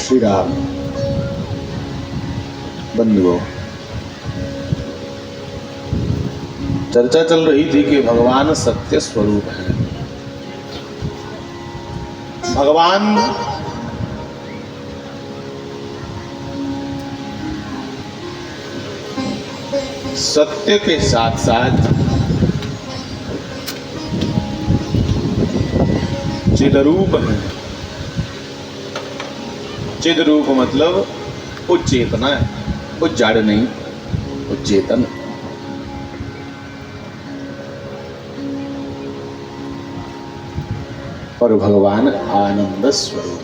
श्री राम। बंधुओं, चर्चा चल रही थी कि भगवान सत्य स्वरूप है। भगवान सत्य के साथ साथ चिदरूप है। चिदरूप मतलब वो चेतना है, वो जड़ नहीं, वो चेतन। और भगवान आनंद स्वरूप।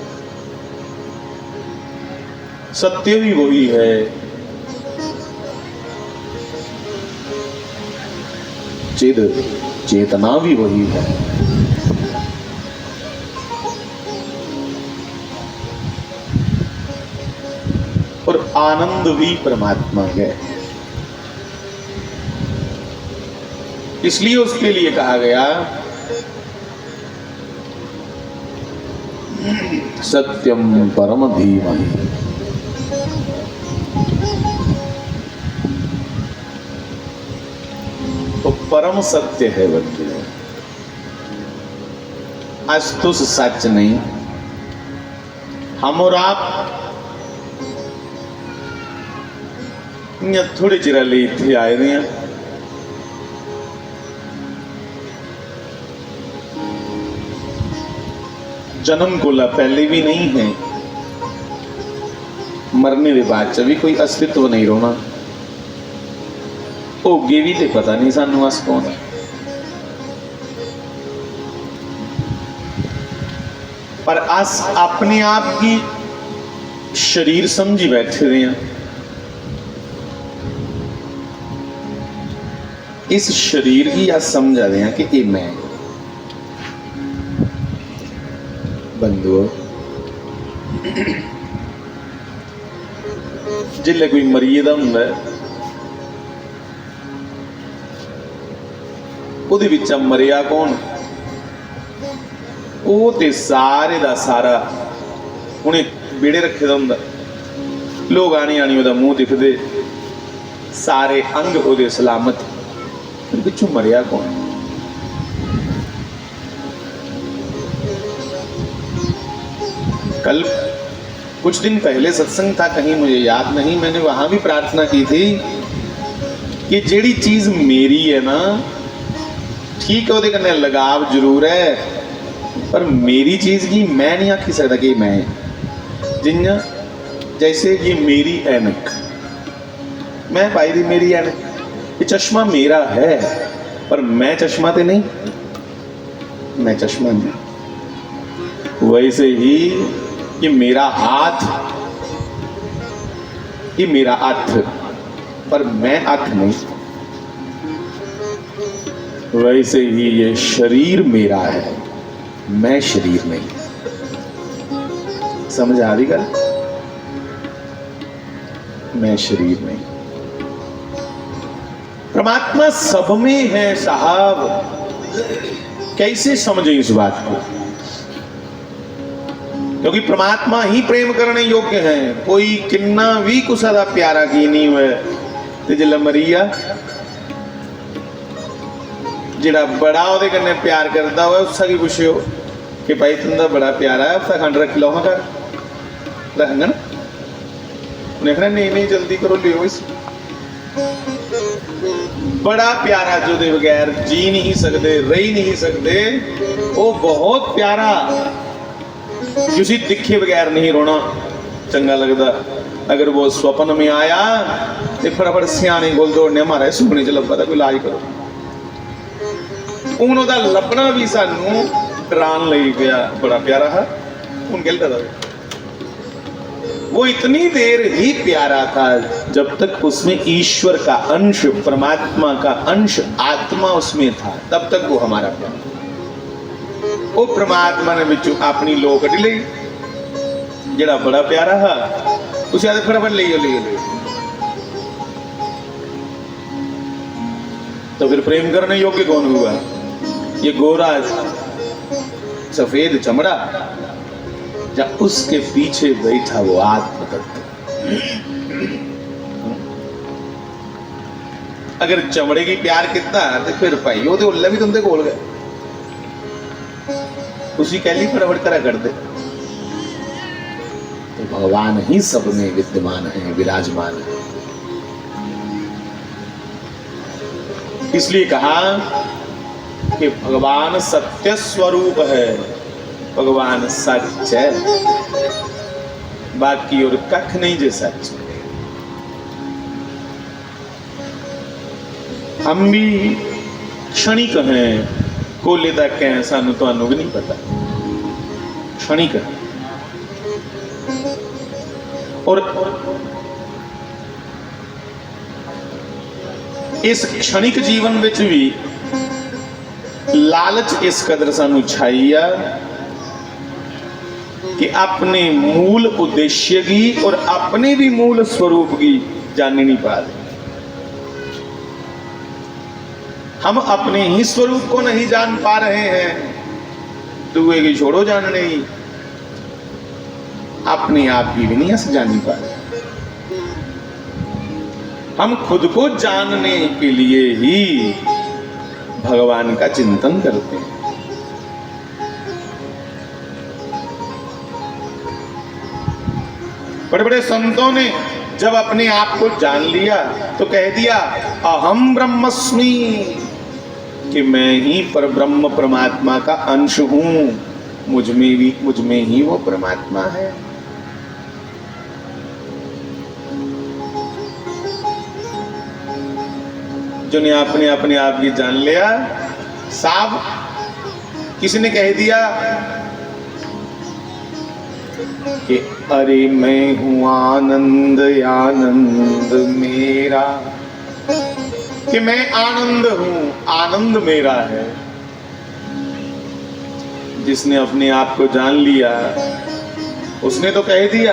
सत्य भी वही है, चिद चेतना भी वही है। और आनंद भी परमात्मा है। इसलिए उसके लिए कहा गया सत्यम परम धीमहि। तो परम सत्य है बंधु, अस्तुस सच नहीं। हम और आप थोड़े चिर लिए इत्थे आए हुए हैं। जन्म कोला पहले भी नहीं है, मरने के बाद भी कोई अस्तित्व नहीं रोना। होगे भी तो पता नहीं सानू अस कौन है। पर अस अपने आप की शरीर समझी बैठे हुए हैं। इस शरीर की अस समझा रहे हैं कि ये मैं। बंधुओं, जिल्ले कोई मरीए दा हुंदा है, ਉਹਦੇ ਵਿੱਚ ਮਰਿਆ ਕੌਣ? ਉਹ ਤੇ ਸਾਰੇ ਦਾ ਸਾਰਾ ਉਹਨੇ ਵਿਹੜੇ ਰੱਖੇ ਦਾ ਹੁੰਦਾ। ਲੋਕ ਆਣੀ ਉਹਦਾ ਮੂੰਹ ਦਿਖਦੇ, ਸਾਰੇ ਅੰਗ ਉਹਦੇ ਸਲਾਮਤ। ਪਿੱਛੋਂ ਮਰਿਆ ਕੌਣ? कल कुछ दिन पहले सत्संग था, कहीं मुझे याद नहीं, मैंने वहां भी प्रार्थना की थी कि जेड़ी चीज मेरी है ना, ठीक है, वो लगाव जरूर है, पर मेरी चीज की मैं नहीं आखी सकता कि मैं। जिन्ना जैसे ये मेरी ऐनक, मैं पाई दी मेरी ऐनक, ये चश्मा मेरा है, पर मैं चश्मा तो नहीं, मैं चश्मा नहीं। वैसे ही ये मेरा हाथ, ये मेरा अथ, पर मैं अथ नहीं। वैसे ही ये शरीर मेरा है, मैं शरीर नहीं। समझ आ रही गल? मैं शरीर नहीं। परमात्मा सब में है साहब। कैसे समझे इस बात को? क्योंकि परमात्मा ही प्रेम करने योग्य है। कोई किन्ना भी कुसा दा प्यारा की नहीं हुए ते जिल्ला मरीया जिहड़ा बड़ा ਉਹਦੇ कन्ने प्यार करता हुआ उसका की पुछियो कि भाई तुंदा बड़ा प्यारा है, उसका खंड रख लो। हाँ कर रखेंगे ना? उन्हें कहना नहीं नहीं जल्दी करो, लियो इस। बड़ा प्यारा जो दे बगैर जी नहीं सकते, रही नहीं सकते, वो बहुत प्यारा किसी दिखे बगैर नहीं रोना चंगा लगता। अगर वो स्वप्न में आया तो फटाफट सियाने गोल दौड़ने, हमारा सुपने च लब्भा था, कोई इलाज करो। हूँ वह लभना भी सानू डरान लगी पिया। बड़ा प्यारा है, हूँ कहता था वो इतनी देर ही प्यारा था जब तक उसमें ईश्वर का अंश, परमात्मा का अंश, आत्मा उसमें था, तब तक वो हमारा प्यारा। वो परमात्मा ने बिचों अपनी लो कट ली, जड़ा बड़ा प्यारा है उसे आदे फटाफट ले लियो। तो फिर प्रेम करने योग्य कौन हुआ? ये गोरा सफेद चमड़ा या उसके पीछे बैठा वो आत्म तत्व। अगर चमड़े की प्यार कितना तो फिर भाई वो तो उल्ले भी तुमसे कोल गए, उसी कैली फटाफट करा कर दे। तो भगवान ही सब में विद्यमान है, विराजमान है। इसलिए कहा कि भगवान सत्य स्वरूप है, भगवान सच है, बाकी और कख नहीं जे सच। हम भी क्षणिक हैं, कोले तक हैं, सानू तुहानू भी नहीं पता, क्षणिक है। और इस क्षणिक जीवन विच भी लालच इस कदर सानू छाई आ कि अपने मूल उद्देश्य की और अपने भी मूल स्वरूप की जाननी नहीं पा रहे। हम अपने ही स्वरूप को नहीं जान पा रहे हैं, दूसरे की छोड़ो जानने ही, अपने आप की भी नहीं ऐसे जान नहीं पा रहे। हम खुद को जानने के लिए ही भगवान का चिंतन करते हैं। बड़े बड़े संतों ने जब अपने आप को जान लिया तो कह दिया अहम ब्रह्मस्मि, कि मैं ही पर ब्रह्म परमात्मा का अंश हूं, मुझ में ही वो परमात्मा है। जिन्हें अपने आप की जान लिया, साहब किसी ने कह दिया कि अरे मैं हूं आनंद, आनंद मेरा, कि मैं आनंद हूं, आनंद मेरा है। जिसने अपने आप को जान लिया उसने तो कह दिया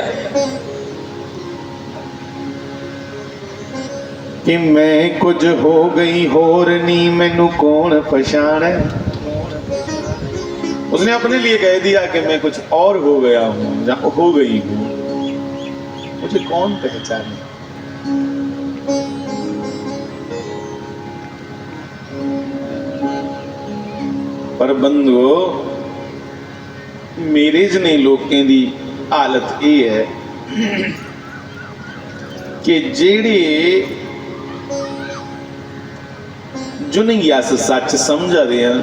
कि मैं कुछ हो गई होर नी, मैनू कौन पहचाने। उसने अपने लिए कह दिया कि मैं कुछ और हो गया हूं या हो गई हूं, मुझे कौन पहचाने। पर बंधुओ, मेरे जने लोकें दी हालत यह है कि जेड़े जो नहीं अस सच समझा दे हैं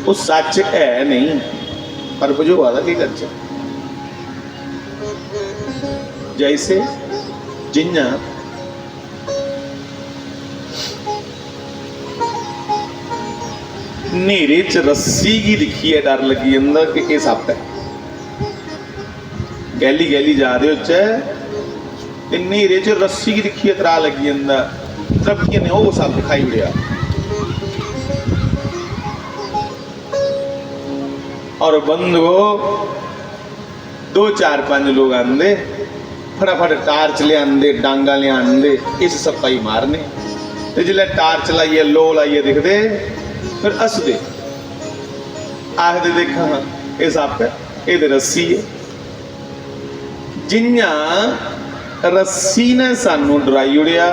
वो सच है नहीं, पर बुझो आदा की कर। जैसे जिन्ना नेरे च रस्सी की दिखी है, डर लगी जाता कि यह सप है। गैली गैली जा रहे हो नेरे च रस्सी की दिखी है, तरा लगी जाता, तरक्की ने वो सप खाई उड़िया। और बंधुओ, 2-4-5 लोग आंदे, फटाफट टार्च ले आंदे, डांगा ले आंदे, इस सप्पा ही मारने। तो जिसले टार्च लाइए, लो लाइए, दिखते फिर हसदे, आखदे देखा हाँ ये सप है, ये रस्सी है। जिन्ना रस्सी ने सानू डराई उड़िया,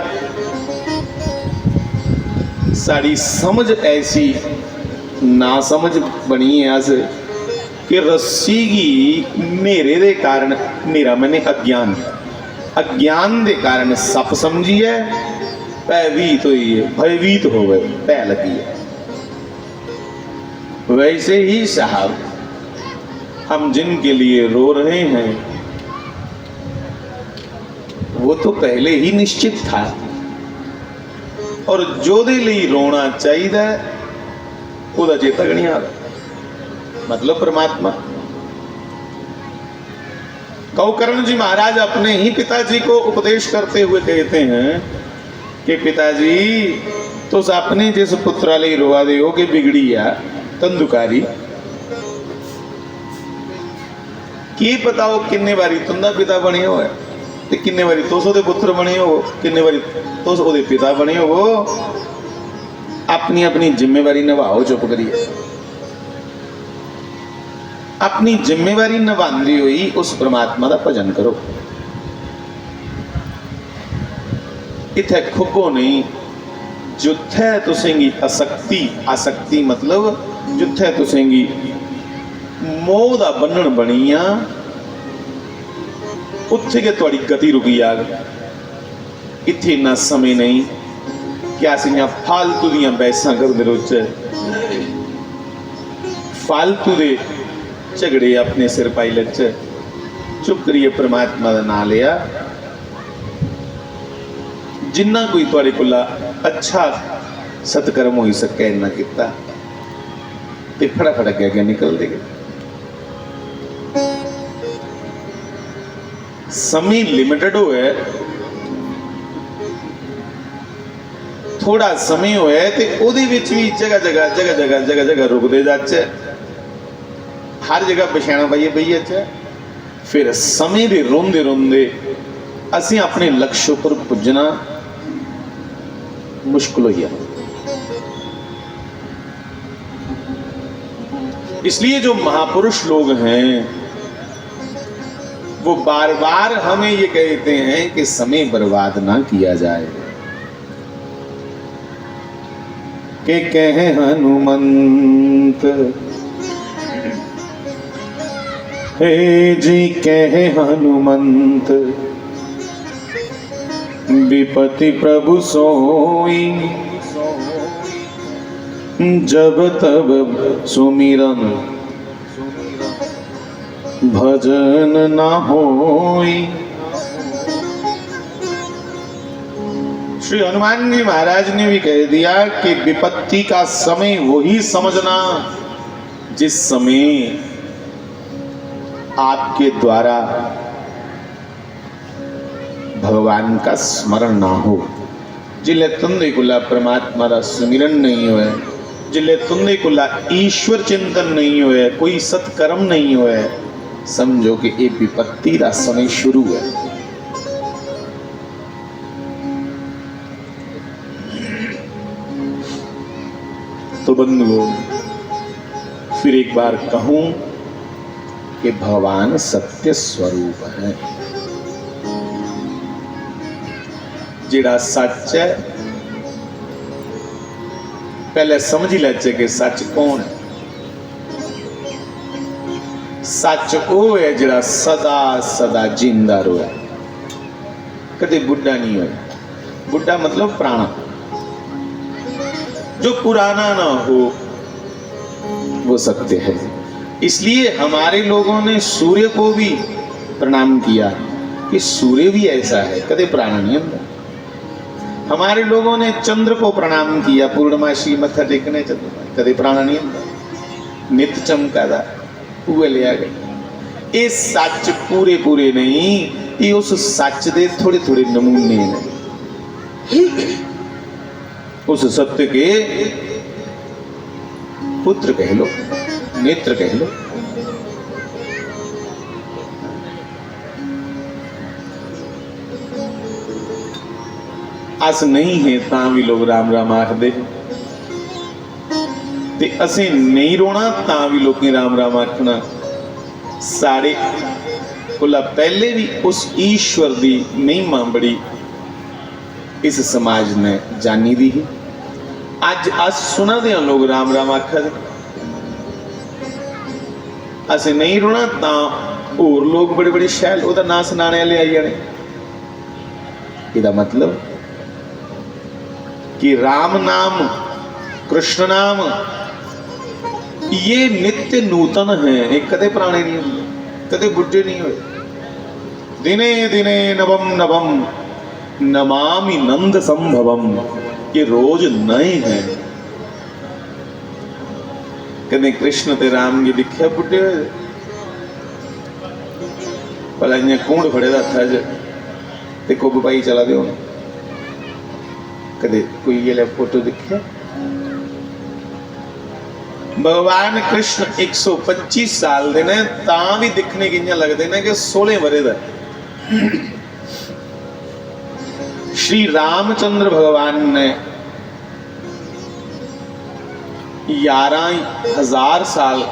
साड़ी समझ ऐसी ना समझ बनी है अस कि रस्सी की नेरे दे कारण, नेरा मैंने अज्ञान, अज्ञान दे कारण सप समझी है, भयभीत हुई है, भयभीत हो गए, भय लगी है। वैसे ही साहब, हम जिनके लिए रो रहे हैं वो तो पहले ही निश्चित था, और जो दे लिए रोना चाहिए ਉਹਦਾ चेता नहीं आ रहा, मतलब परमात्मा। गौकर्ण जी महाराज अपने ही पिताजी को उपदेश करते हुए कहते हैं कि पिताजी तो अपने जिस पुत्रा लिए रोआ दे हो कि बिगड़ी आ तंदुकारी, की पता हो किन्ने बारी तुंदा पिता बने हो, किन्ने बारी तुस ओदे पुत्र बने हो, किन्ने बारी तुस ओदे पिता बने हो। अपनी अपनी जिम्मेवारी निभाओ, चुप करिए। अपनी जिम्मेवारी निभांदे हुई उस परमात्मा का भजन करो। इत्थे खुब्बो नहीं, जिथे तुसेंगी आसक्ति, आसक्ति मतलब जिथे तुसेंगी मोह दा बन्धन बनी आ, उत्थे के तुहाडी गति रुकी आ गई। इत्थे इन्ना समय नहीं कि असीं फालतू दियां बहसां करदे रोचे, फालतू दे झगड़े अपने सिर पाई लच्चे। चुप करिए, परमात्मा का नाम लिया। जिन्ना कोई तुहाडे कोल अच्छा सत्कर्म हो सके इन्ना किता, ते फटाफट अगे निकलते गए। समय लिमिटेड होया, थोड़ा समय होया ते ओहदे विच भी जगह जगह जगह जगह जगह जगह रुकते जाचे, हर जगह बछाणा पाइए पई अच्छा। फिर समय दे रोंदे रोंदे असीं अपने लक्ष्य पर पुजना मुश्किल हो गया। इसलिए जो महापुरुष लोग हैं वो बार बार हमें ये कहते हैं कि समय बर्बाद ना किया जाए। के कहे हनुमंत, हे जी कहे हनुमंत, विपति प्रभु सोई, जब तब सुमिरन भजन ना होई। श्री हनुमान जी महाराज ने भी कह दिया कि विपत्ति का समय वही समझना जिस समय आपके द्वारा भगवान का स्मरण ना हो। जिले तुंदे कुला परमात्मा का सुमिरन नहीं होए, जिले तुंदे कुला ईश्वर चिंतन नहीं होए, कोई सत्कर्म नहीं होए, समझो कि ये विपत्ति का समय शुरू है। तो बंधुओं, फिर एक बार कहूं कि भगवान सत्य स्वरूप है। जिहड़ा सच है, पहले समझ ही लैचे कि सच कौन है। सच वो है जिहड़ा सदा सदा जिंदा रोए, कदे बुढ़ा नहीं होया। बुढ़ा मतलब पुराना, जो पुराना ना हो वो सत्य है। इसलिए हमारे लोगों ने सूर्य को भी प्रणाम किया कि सूर्य भी ऐसा है, कदे पुराना नहीं होता। हमारे लोगों ने चंद्र को प्रणाम किया, पूर्णमासी मत्था टेकने चंद्रमा, कदे पुराना नहीं होता, नित चमकादा वो ले आ गए। ये सच पूरे पूरे नहीं, ये उस सच दे थोड़े थोड़े नमूने ने, उस सत्य के पुत्र कह लो, नेत्र कह लो। अस नहीं है तां भी लोग राम राम आखदे, ते असीं नहीं रोना तां भी लोग राम राम आखना। साढ़े कोला पहले भी उस ईश्वर की महिमा बड़ी इस समाज ने जानी दी। अज अस सुना दे लोग राम राम आखदे, असीं नहीं रोना तां होर लोग बड़े बड़े शैल उहदा नां सुनाने वाले आई जाने। इहदा मतलब कि राम नाम, कृष्ण नाम ये नित्य नूतन है, एक कदे पुराने नहीं हुए, कदे बुढ़े नहीं हुए। दिने दिने नवम नवम नमामि नंद संभवम, ये रोज नए हैं। कदे कृष्ण ते राम जी दिखा बुढ़े हुए, भला इं कूड़ फड़े दा हत्था च ते कुब पाई चला दे। कदे कोई ये फोटो दिखे? भगवान कृष्ण 125 साल दे ने, तां भी दिखने की लगते हैं कि 16 वरे दा। श्री रामचंद्र भगवान ने 11,000 साल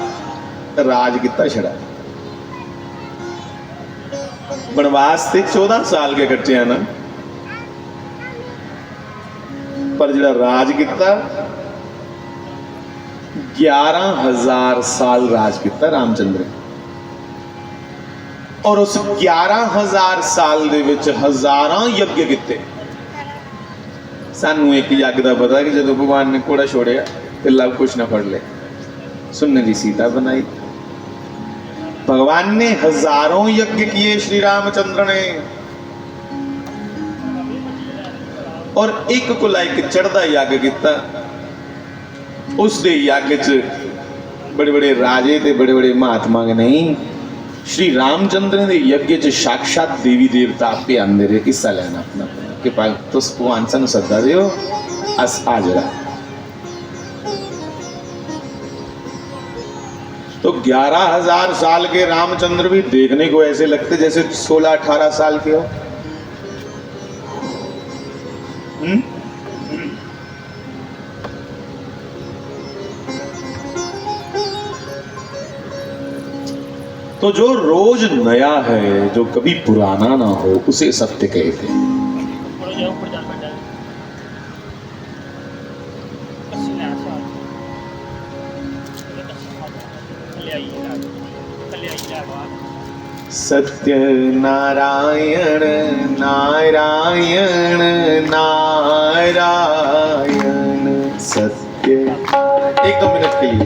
राज किता छड़ा। बनवास से 14 साल के कच्चे हैं ना, पर जड़ा राज किता 11,000 साल राज किता रामचंद्र। और उस 11,000 साल दे विच हजारां यज्ञ किते। सानू एक यज्ञ का पता कि जो भगवान ने घोड़ा छोड़िया तो लव कुछ ना फड़ ले, सुनने की सीता बनाई। भगवान ने हजारों यज्ञ किए श्री रामचंद्र ने, और एक को लाइक चढ़ता यज्ञ किया। उस दे यज्ञ च बड़े बड़े राजे ते बड़े बड़े महात्मा के नहीं, श्री रामचंद्र ने यज्ञ च साक्षात देवी देवता आपे आंदे रहे हिस्सा लेना अपना कि भाई तुस भगवान सानू सद्दा दियो अस आ जरा। तो 11,000 साल के रामचंद्र भी देखने को ऐसे लगते जैसे 16-18 साल के हो। तो जो रोज नया है, जो कभी पुराना ना हो, उसे सत्य कहते हैं। सत्य नारायण नारायण नारायण सत्य। 1-2 मिनट के लिए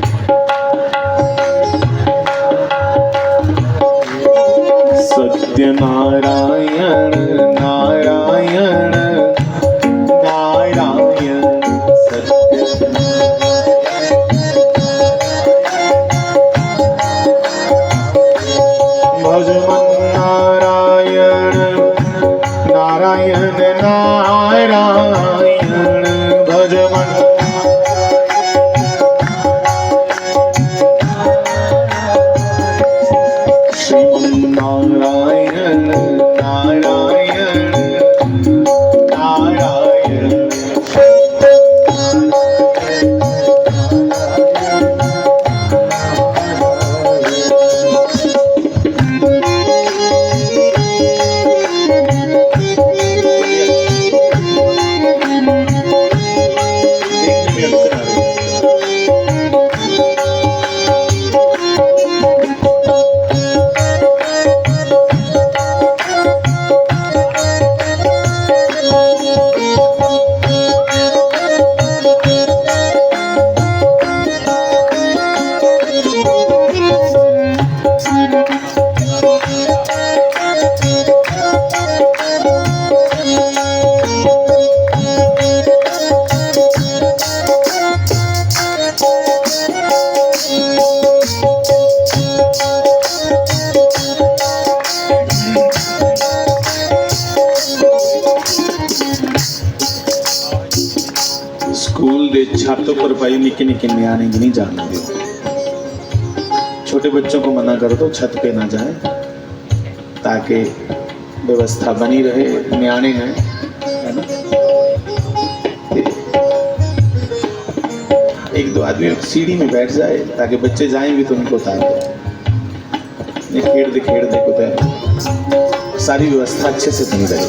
सत्य नारायण नारायण नारायण सत्य। भजमन नारायण नारायण नारायण भजमन। नारायण नारायण नारायण छत पर भाई निके निके न्याणे नहीं जाने दो। छोटे बच्चों को मना कर दो छत पे ना जाए ताकि व्यवस्था बनी रहे। न्याणे हैं है ना, 1-2 आदमी सीढ़ी में बैठ जाए ताकि बच्चे जाएं भी तो उनको उतार दो। खेड़ दे को सारी व्यवस्था अच्छे से बनी रहे।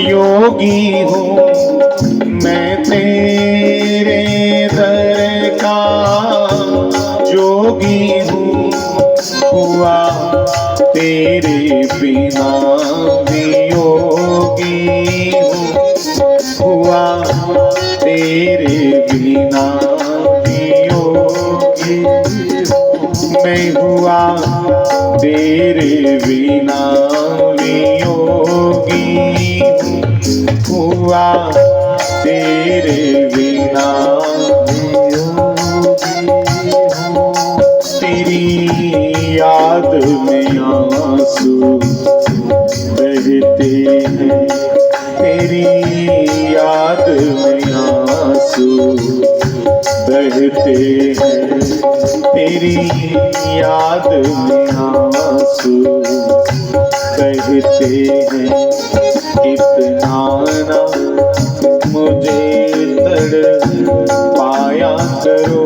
योगी हूँ मैं तेरे दर का जोगी हूँ। हुआ तेरे बिना भी योगी हूँ। हुआ तेरे बिना भी योगी मैं। हुआ तेरे बिना भी योगी। हुआ तेरे बिना तेरी आंसू बहते हैं, तेरी याद में आंसू बहते हैं। इतना ना मुझे तड़पाया करो,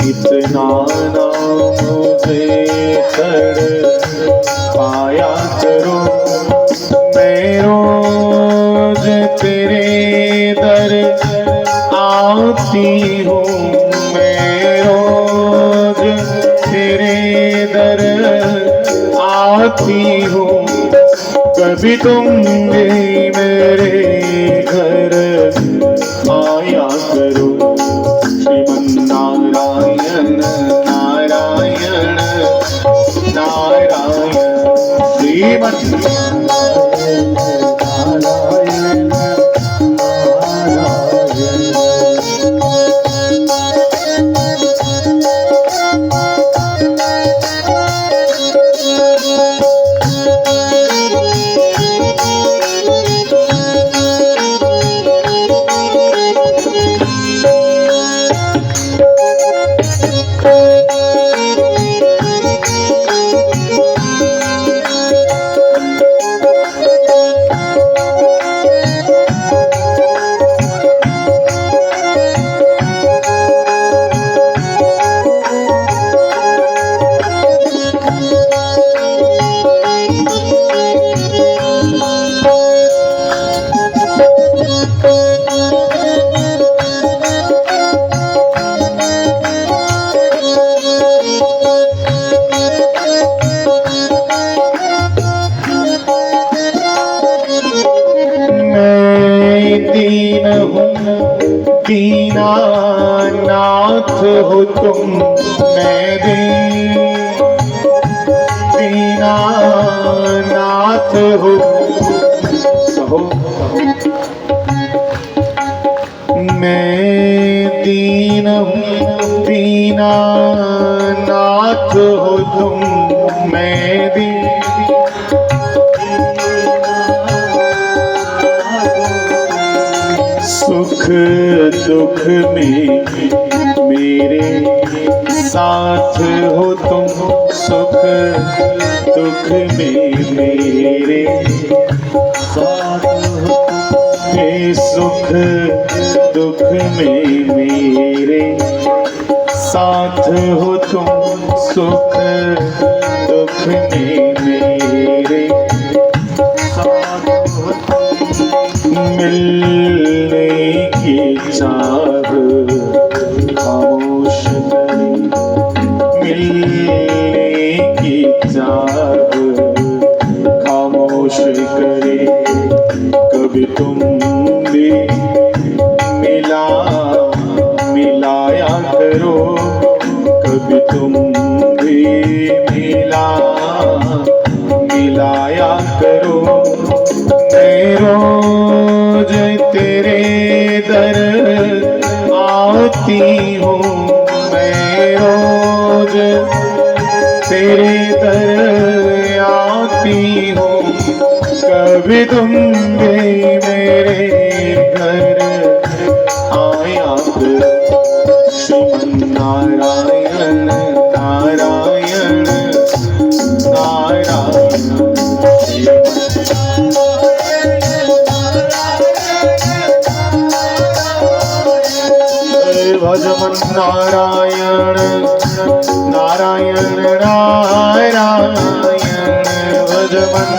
इतना ना मुझे तड़पाया करो। मैं रोज तेरे दर आती हूँ, मैं रोज तेरे दर आती हूँ। कभी तुम भी मेरे घर आया करो। श्रीमन्नारायण नारायण नारायण, श्रीमन्नारायण नारायण दीनानाथ हो तुम, मैं दीनानाथ हो। कहो मैं दीन हूँ, दीनानाथ हो तुम, मैं सुख दुख में मेरे साथ हो तुम, सुख दुख में मेरे साथ हो तुम। सुख दुख में मेरे साथ हो तुम, सुख दुख में मेरे साथ हो तुम। मिलने की चाह खामोश करे, मिलने की चाह खामोश करे। कभी तुम भी मिलाया करो, कभी तुम भी मिलाया करो। मैं रोज तेरे दर आती हूँ, मैं रोज तेरे दर आती हूँ। कभी तुम भी मेरे घर आया करो। श्रीमन्नारायण नारायण नारायण, भजमन नारायण नारायण नारायण, भजमन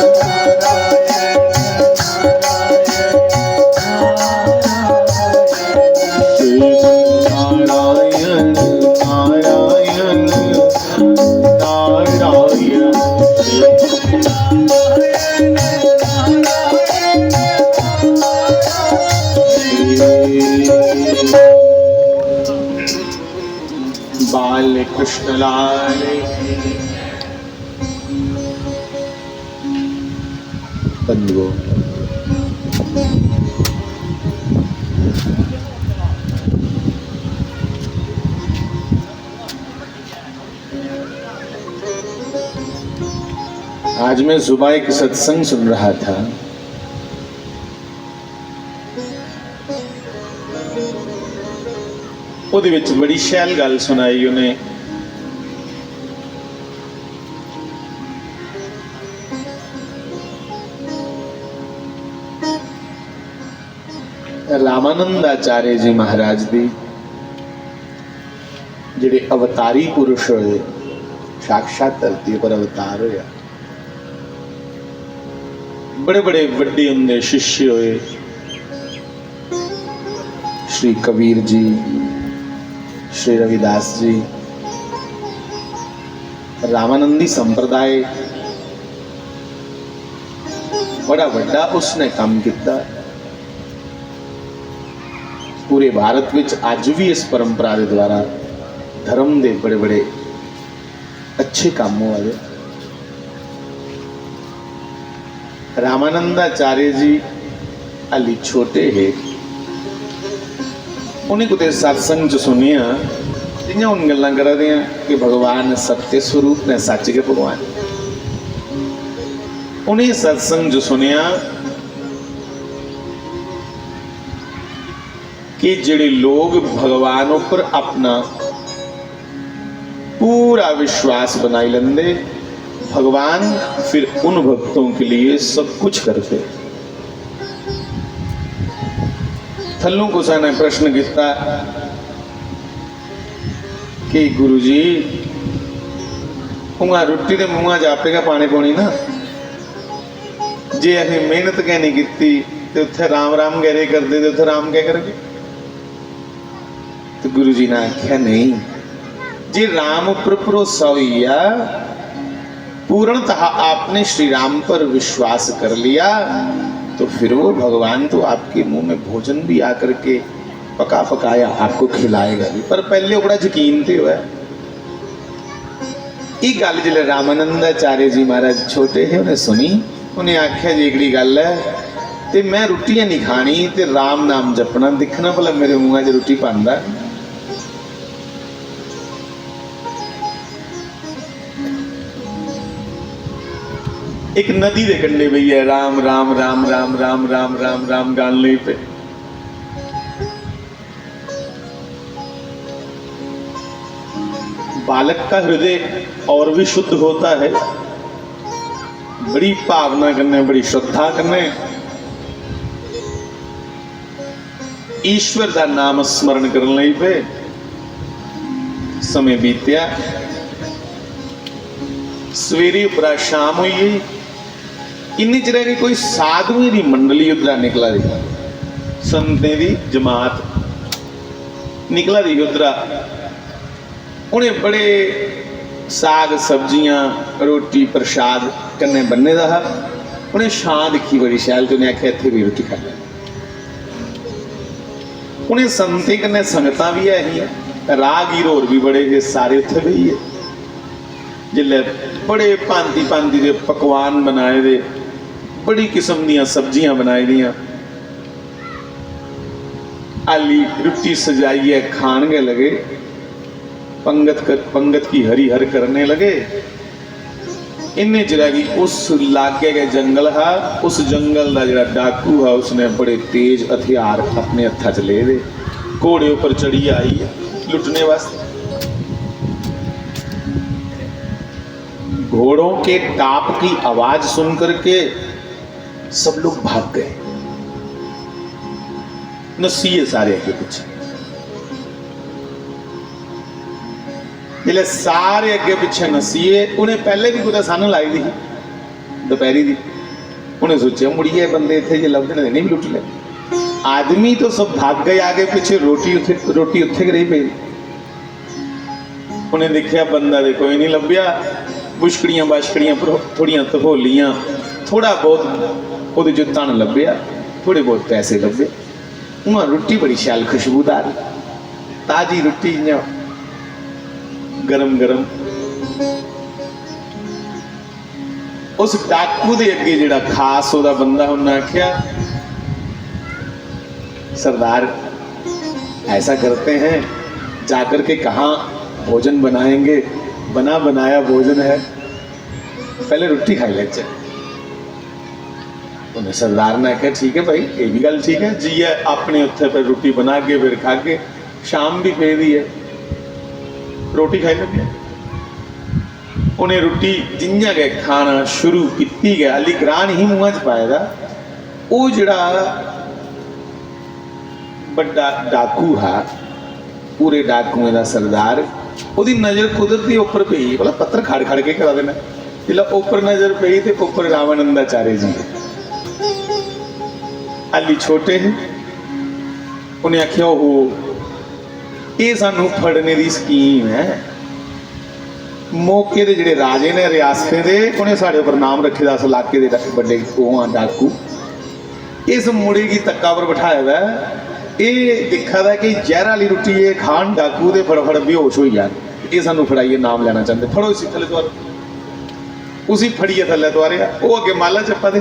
नारायण नारायण नारायण। बाल कृष्ण लाल बंधुओं, आज मैं सुबह एक सत्संग सुन रहा था। ਉਹਦੇ ਵਿੱਚ ਬੜੀ ਸ਼ੈਲ ਗੱਲ ਸੁਣਾਈ ਉਹਨੇ। रामानंदाचार्य जी महाराज दी जिहड़े अवतारी पुरुष होए, साक्षात धरती पर अवतार होया, बड़े बड़े वड्डे उनके शिष्य होए। श्री कबीर जी, श्री रविदास जी, रामानंदी संप्रदाय बड़ा वड्डा उसने काम किया। पूरे भारत विच अज भी इस परंपरा के द्वारा धर्म के बड़े बड़े अच्छे काम हो रहे। रामानंदाचार्य जी अली छोटे है, उन्हें कुछ सत्संग च सुनिया जियां उन गल्लां करा दे कि भगवान सत्य स्वरूप ने, सच के भगवान। उन्हें सत्संग च सुनिया कि जिहड़े लोग भगवान उपर अपना पूरा विश्वास बनाई लेंदे, भगवान फिर उन भक्तों के लिए सब कुछ करते। थल्लों कुसा ने प्रश्न किया कि गुरु जी उंगा रोटी के मुँह जापेगा पानी पौनी ना, जे असीं मेहनत क्या नहीं की तो उत्थे राम राम गहरे करते तो उत्थे राम क्या करगे। तो गुरु जी ने आख्या नहीं, जे राम उपर भरोसा हुआ, पूर्णतः आपने श्री राम पर विश्वास कर लिया, तो फिर वो भगवान तो आपके मुंह में भोजन भी आकर के पका पकाया आपको खिलाएगा भी, पर पहले बड़ा यकीन तो हुआ। ये गल जिले रामानंदाचार्य जी महाराज छोटे है उन्हें सुनी, उन्हें आख्या जी एकड़ी गल है तो मैं रोटियां नहीं खानी तो राम नाम जपना, दिखना भला मेरे मुँह च रोटी पांदा। एक नदी के कंढे पई है, राम राम राम राम राम राम राम राम गान लई पे। बालक का हृदय और भी शुद्ध होता है, बड़ी भावना करने, बड़ी श्रद्धा करने, ईश्वर का नाम स्मरण करने लई पे। समय बीत्या, सवेरे उपरा शाम हुई, इन्नी चिर की कोई साधुओं की मंडली उधरा निकला रही, संतें की जमात निकला रही उधरा। उन्हें बड़े साग सब्जियां रोटी प्रसाद कन्ने बन्ने दा, उन्हें छां दिखी बड़ी शैल, तो उन्हें आख्या इत्थे भी रोटी खा लै। उन्हें संतें कन्ने संगतां भी है, राहगीर होर भी बड़े है, सारे उत्थे भी है। जिले बड़े भांति भांति के पकवान बनाए दे, बड़ी किस्म दियां सब्जियां बनाई दियां, आली रोटी सजाई है, खान गए लगे, पंगत की हरिहर करने लगे। इन्हें जरा कि उस लागे के जंगल हा, उस जंगल का जरा डाकू है उसने बड़े तेज हथियार अपने हथा च ले दे, घोड़े ऊपर चढ़ी आई है लुटने वास्ते। घोड़ों के टाप की आवाज सुन करके सब लोग भाग गए, नसीए सारे आगे पीछे। जिले सारे अगे पिछे नसीए, उन्हें पहले भी कुछ सन लाई दी दोपहरी दी, उन्हें सोचा मुड़िए बंदे इतने जो लभदे ने नहीं भी लुट ले। आदमी तो सब भाग गए आगे पीछे, रोटी उत्थे रही पई। उन्हें देखा बंदा दे कोई नहीं लभ्या, बुछकड़ियां बाछकड़ियां थोड़ियां तहोलियां, थोड़ा बहुत वो जो तन लभ्या, थोड़े बहुत पैसे लभे। उन्हें रोटी बड़ी शैल खुशबूदार ताजी रोटी गरम गरम। उस डाकू के अगे जिहड़ा खास ओदा बंदा उन्हें आख्या, सरदार ऐसा करते हैं, जाकर के कहाँ भोजन बनाएंगे, बना बनाया भोजन है, पहले रोटी खाई ले। उन्हें सरदार ने आख्या ठीक है भाई, ये भी गल ठीक है जी है अपने उत्थे पर रोटी बना के फिर खा के शाम भी पे दी है रोटी खाई लगे। उन्हें रोटी जिंजा गए खाना शुरू की गया अली ग्रान ही मुँह च पाएगा। वो जड़ा बड़ा डाकू है पूरे डाकुएं का सरदार, ਉਹਦੀ नज़र कुदरती उपर पई बोला पत्थर खड़ खड़ के करा देना जिला उपर नज़र पई तो उपर रावणाचार्य जी अली छोटे हैं। उन्हें आख्या वो ये सानू फड़ने की स्कीम है। मौके के जोड़े राजे ने रियासत के उन्हें साढ़े उपर नाम रखे दस इलाके के बड़े वो डाकू इस मुड़े की तक्का पर बिठाया हुआ है। ये दिखा था कि जहर वाली रोटी ये खान डाकू दे फटाफट बेहोश हो जाए ये सानू फड़ाइए नाम लेना चाहते फड़ो इसी थले द्वार उसी फड़िए थले द्वारे वो अगे माला चप्पा दे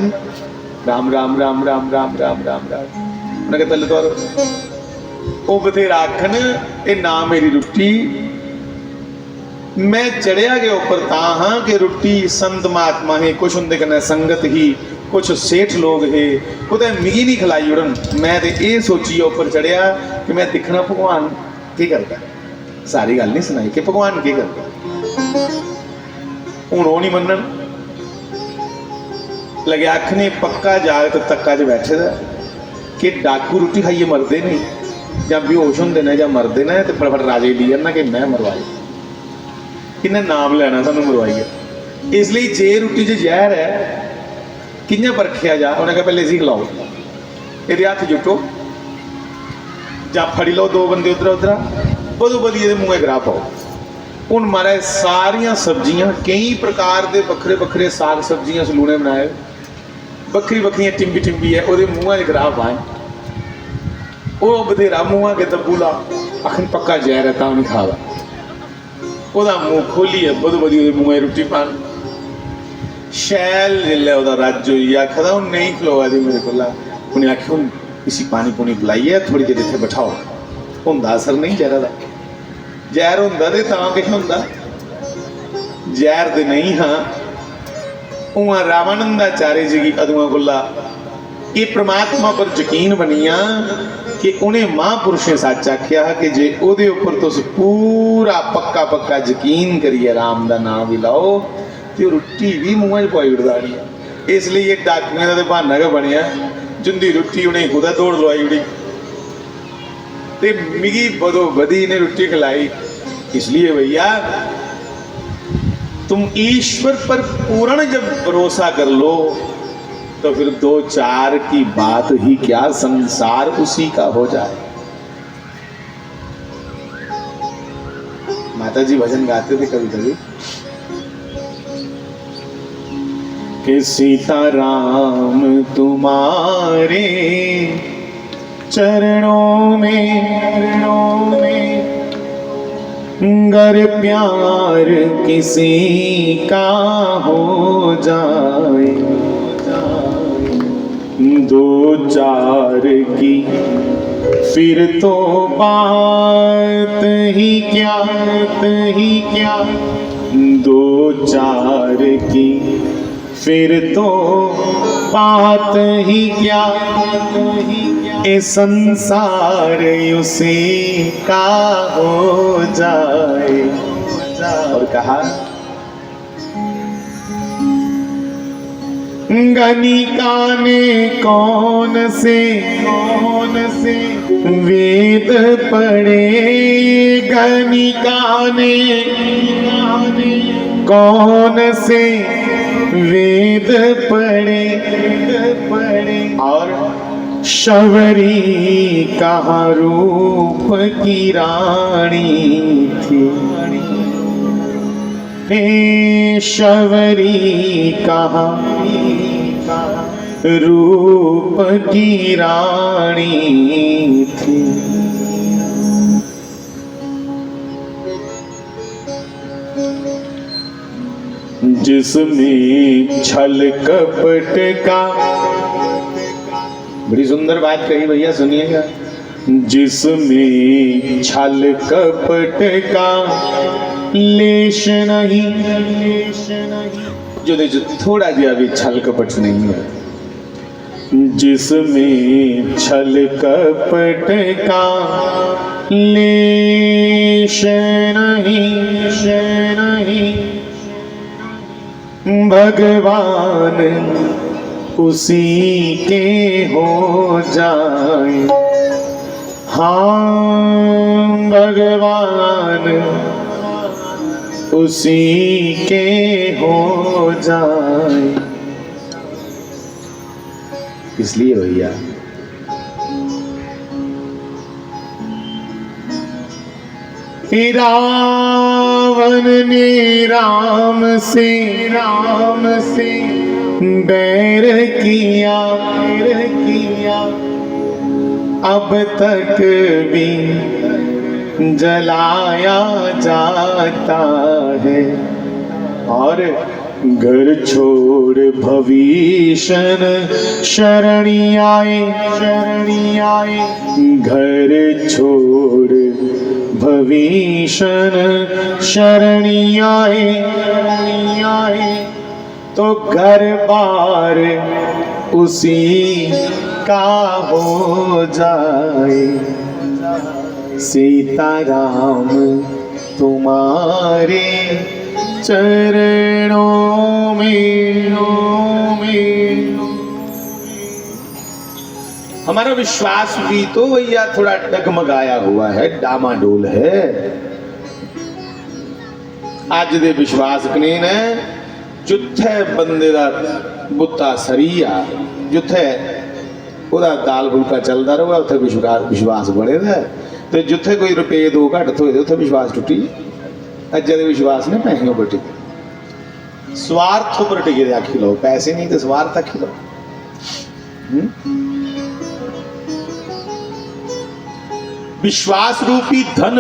राम राम राम राम राम राम राम राम उन्हें थले द्वार वो बथेरा आखन ये ना मेरी रोटी मैं चढ़िया गया उपर ता हाँ कि रोटी संत महात्मा है कुछ उनके कन्नै संगत ही कुछ सेठ लोग है कुछ मिगी नहीं खिलाई उड़न मैं तो ये सोचिए उपर चढ़िया कि मैं दिखना भगवान की करता सारी गल नहीं सुनाई कि भगवान की करता हूँ वो नहीं मनन लगे आखने पक्का जाग तो तक्का च बैठे दा कि डाकू रोटी खाइए मरते नहीं ਜਾਂ बेहोश होंगे ने ਜਾਂ मरते ने तो फटाफट राजे ली जाना कि मैं मरवाई किन्ने नाम लेना सानू मरवाइए इसलिए जे रोटी च जहर है कि'यां परखिया जा उन्हें कहा पहले इसी खिलाओ ये हथ जुटो जा फड़ी लो दो बंदे उधर उधर बदो बदी ये मूँह गराह पाओ हूँ महाराज सारिया सब्जियां कई प्रकार के बखरे बखरे साग सब्जियां सलूने बनाए बखरी बखरियां टिम्बी टिम्बी है वो मूँह च गराह पाए वो बथेरा मूँह के दबूला आखिर पक्का जहर है तो नहीं खावा वह मूँह खोलिए बदो बदी मूँह रोटी पान शैल जिले रज हुई आखदा हूँ नहीं खलोआ जी मेरे को उन्हें आखिया हूँ इसी पानी पुनी पिलाइए थोड़ी देर इतने बिठाओ होंदा असर नहीं जहर का जहर होंदा तो किश होंदा जहर तो नहीं हाँ उहाँ रामानंदाचार्य जी की अदुआ कोला ये परमात्मा पर यकीन बनिया कि उन्हें महापुरुषें सच आख्या कि जे ओदे उपर तुस पूरा पक्का पक्का यकीन करिए राम का नाम भी लाओ तो रोटी भी मूँह च पाई उड़दा नहीं इसलिए ये डाकुएं का तो बहाना गै बनिया जिंदी रोटी उन्हें खुदा दौड़ लवाई उड़ी ते मिगी बदो बदी ने रोटी खिलाई इसलिए भैया तुम ईश्वर पर पूर्ण जब भरोसा कर लो तो फिर दो चार की बात ही क्या संसार उसी का हो जाए। माता जी भजन गाते थे कभी कभी कि सीताराम तुम्हारे चरणों में गर प्यार किसी का हो जाए दो चार की फिर तो बात ही क्या दो चार की फिर तो बात ही क्या ये संसार उसी का हो जाए। और कहा गणिका ने कौन से वेद पढ़े गणिका ने कौन से वेद पढ़े और शबरी कहाँ रूप की रानी थी शबरी कहाँ रूप की रानी थी। जिसमें छल कपट का बड़ी सुंदर बात कही भैया सुनिएगा जिसमें छल कपट का लेश नहीं जो थोड़ा जिहा भी छल कपट नहीं है जिसमें छल कपट का लेश नहीं, भगवान उसी के हो जाए। हाँ, भगवान उसी के हो जाए। इसलिए भैया रावण ने राम से बैर किया, अब तक भी जलाया जाता है। और घर छोड़ भविष्य शरणी आए, घर छोड़ भविष्य शरणी आए, तो घर बार उसी का हो जाए। सीताराम तुम्हारे चरणों में। हमारा विश्वास भी तो भैया थोड़ा डगमगाया हुआ है, डामाडोल है। आज दे विश्वास कने ने जुत्थे बंदे दा बुत्ता सरिया, जुत्थे ओदा दाल फुलका चलदा रहा, उत्थे विश्वास बने दा। ते जिथे कोई रुपये 2 घट होए उत्थे विश्वास टुटी। अज्जे दे विश्वास ने पैसों पर टिके, स्वार्थ पर टिके दे आखी लो, पैसे नहीं तो स्वार्थ आखी लो। विश्वास रूपी धन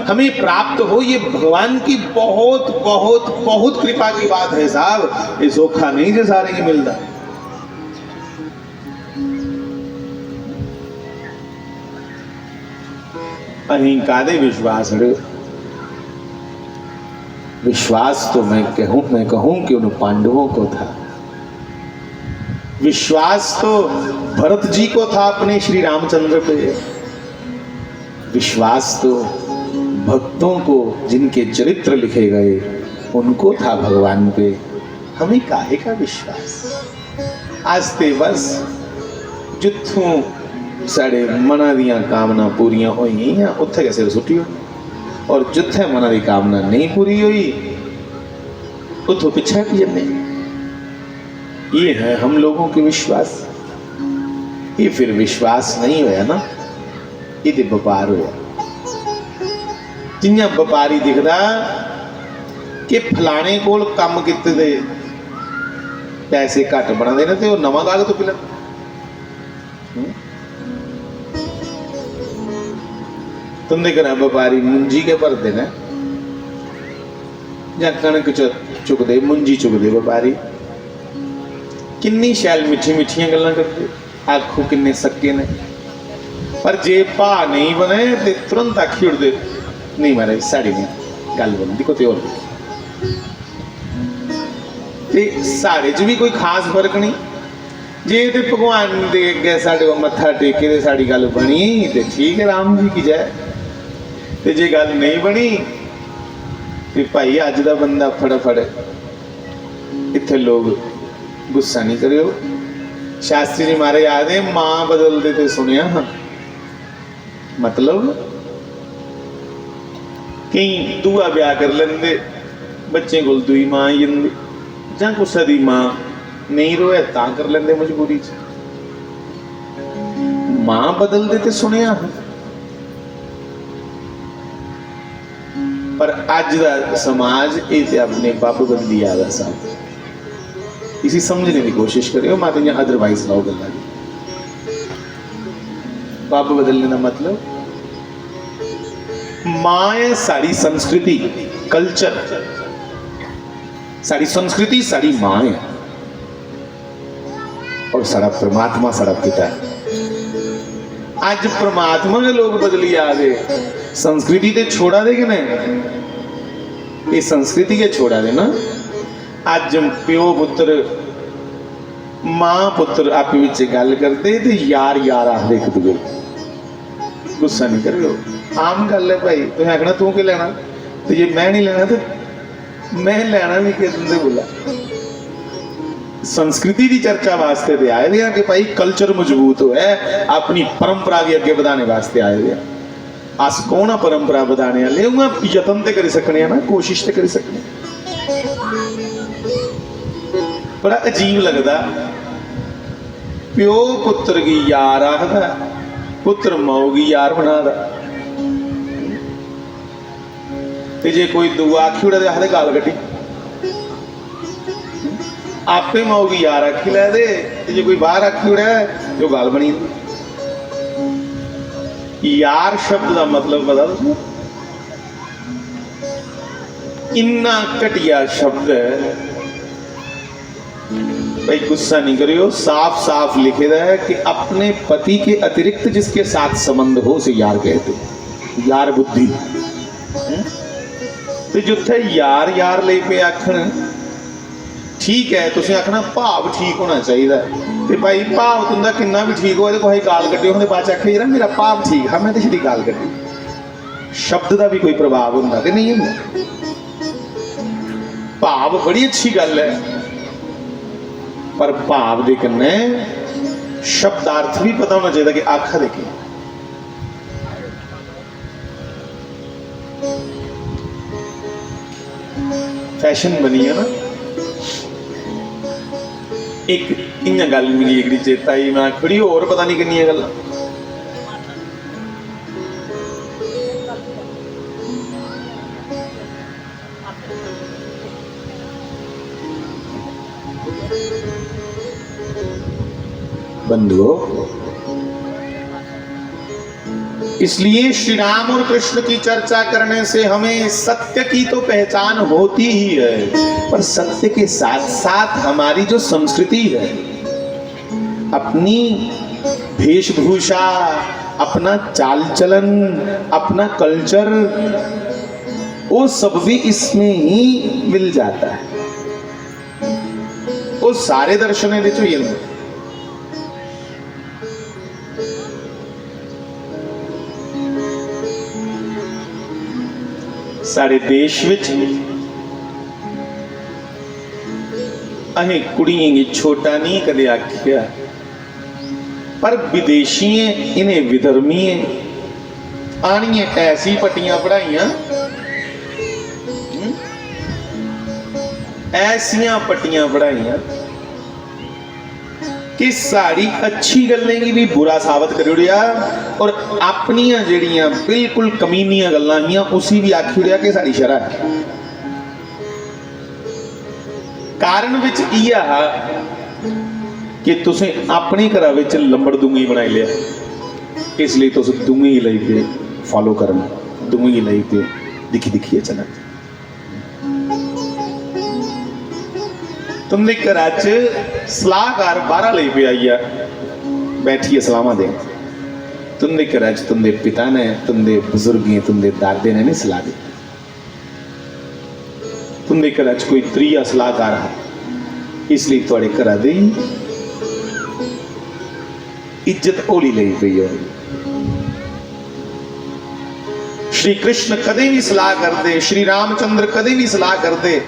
हमें प्राप्त हो, ये भगवान की बहुत बहुत बहुत कृपा की बात है साहब। ये सोखा नहीं जो सारे ही मिलता। अहीं कादे विश्वास रे, विश्वास तो मैं कहूं कि उन पांडवों को था। विश्वास तो भरत जी को था अपने श्री रामचंद्र पे। विश्वास तो भक्तों को, जिनके चरित्र लिखे गए, उनको था भगवान पे। हमें काहे का विश्वास? आज ते बस जिथों साढ़े मना दियां कामना पूरियां होई हैं उत्थे कैसे सुटी हो, और जिथे मना दी कामना नहीं पूरी हुई उतो पीछे भी जन्ने। ये है हम लोगों के विश्वास। ये फिर विश्वास नहीं होया ना, ये तो व्यापार होया। जिन्ना व्यापारी दिखदा कि फलाने कोल काम किते दे पैसे घट बनते ने, तो नवा गाहक तो पिला। तुम देखना व्यापारी मुंजी के भरते ने, या कणक चुकते, मुंजी चुकते व्यापारी। किन्नी शैल मिठी मिठियां गल्लां करते, आखो किन्ने सक्के ने। पर जे भा नहीं बने तो तुरंत आखी उड़ते, नहीं महाराज साड़ी नहीं गल बनती, कोई होर देखी। साढ़े च भी कोई खास फर्क नहीं। जे तो भगवान दे अगे साढ़े मत्था टेके ते साड़ी गल बनी तो ठीक है, राम जी की जय। ते जे गल नहीं बनी तो भाई अज दा बंदा फटाफट इत्थे लोग गुस्सा नहीं करियो। शास्त्री जी महाराज आदे मां बदलते तो सुनिया, मतलब कई दूआ ब्याह कर लेंदे, बच्चे कोल दुई मां आई जंदी, जां कुसै दी मां नहीं रोए तां कर लेंदे मजबूरी च। मां बदलते तो सुनिया, पर अज दा समाज ये अपने बब बदली आ रहा साहब। इसी समझने की कोशिश करियो, मैं तो अदरवाइज लाओ गल्ला। बब बदलने का मतलब मां है साड़ी संस्कृति, कल्चर, साड़ी संस्कृति साड़ी मां है, और साड़ा परमात्मा साड़ा पिता है। आज परमात्मा के लोग बदली आ गए, संस्कृति ते छोड़ा दे कि नहीं? ये संस्कृति के छोड़ा दे ना। आज प्यो पुत्र मां पुत्र आपे विच गल करते ते यार यार आखदे एक दूजे गुस्सा नहीं करियो आम गल है भाई तुसीं आखना तू की लेना तो जे मैं नहीं लेना तो मैं लेना भी किस दे बोला संस्कृति की चर्चा वास्ते ते आए हैं कि भाई कल्चर मजबूत हो है अपनी परंपरा के अगे बढ़ाने वास्ते आए हैं अस कौन आ परंपरा बढ़ाने वाले उन्हें यतन तो कर सकने ना कोशिश तो कर सकने बड़ा अजीब लगता प्यो पुत्र की यार आखदा पुत्र माऊ की यार बनादा ते जे कोई दुआ आखी उड़ा आखदे गाल कट्टी आपे माऊ की यार आखी लै दे ते जे कोई बाहर आखी उड़ा जो गाल बनी यार शब्द का मतलब पता तुझे इन्ना घटिया शब्द है भाई गुस्सा नहीं करियो साफ साफ लिखे है कि अपने पति के अतिरिक्त जिसके साथ संबंध हो उसे यार कहते यार बुद्धि तो जिथे यार यार ले पे आखन ठीक है तुम आखना भाव ठीक होना चाहिए तो भाई भाव तुंदा किन्ना भी ठीक हो कोई गाल कट्टे होने बाद आखे यार मेरा भाव ठीक है मैं तो छड़ी गाल कट्टी शब्द का भी कोई प्रभाव होंगे कि नहीं होंगे भाव बड़ी अच्छी गल है पर भाव के कन्ने शब्दार्थ भी पता होना चाहिए कि आखा देखिए फैशन बनी है ना एक इन गल मिली एक चेता ही मैं खड़ी और पता नहीं कितनी गल बंधुओं इसलिए श्री राम और कृष्ण की चर्चा करने से हमें सत्य की तो पहचान होती ही है पर सत्य के साथ साथ हमारी जो संस्कृति है अपनी वेशभूषा अपना चाल चलन अपना कल्चर वो सब भी इसमें ही मिल जाता है वो सारे दर्शन है जो ये सारे देश विच अहें कुड़ियों की छोटा नहीं कदे आख्या पर विदेशी इन्हें विधर्मी आनिए ऐसी पट्टियां पढ़ाइया ऐसियां पट्टियां पढ़ाइया कि साड़ी अच्छी गल्लें की भी बुरा साबित कर उड़िया और अपनियां जड़ियां बिल्कुल कमीनियां गल्लां हियां उसी भी आखी उड़िया कि साड़ी शरा है कारण विच इह कि तुसें अपने घर विच लंबड़ दूंगी बनाई लिया इसलिए तुस दूंगी लाई पे फॉलो करना दूंगी लाई पे दिखी दिखिए चलना तुमने घर सलाहकार बारह ले पे आई है बैठिए सलामा दे तुमने घर तुमने पिता ने तुमने बुजुर्ग तुमने दादे ने नहीं सलाह दी तुमने घर कोई त्रीया सलाहकार है इसलिए थोड़े घर दी इज्जत ओली ली पई है श्री कृष्ण कदे भी सलाह करते श्री रामचंद्र कदे भी सलाह करते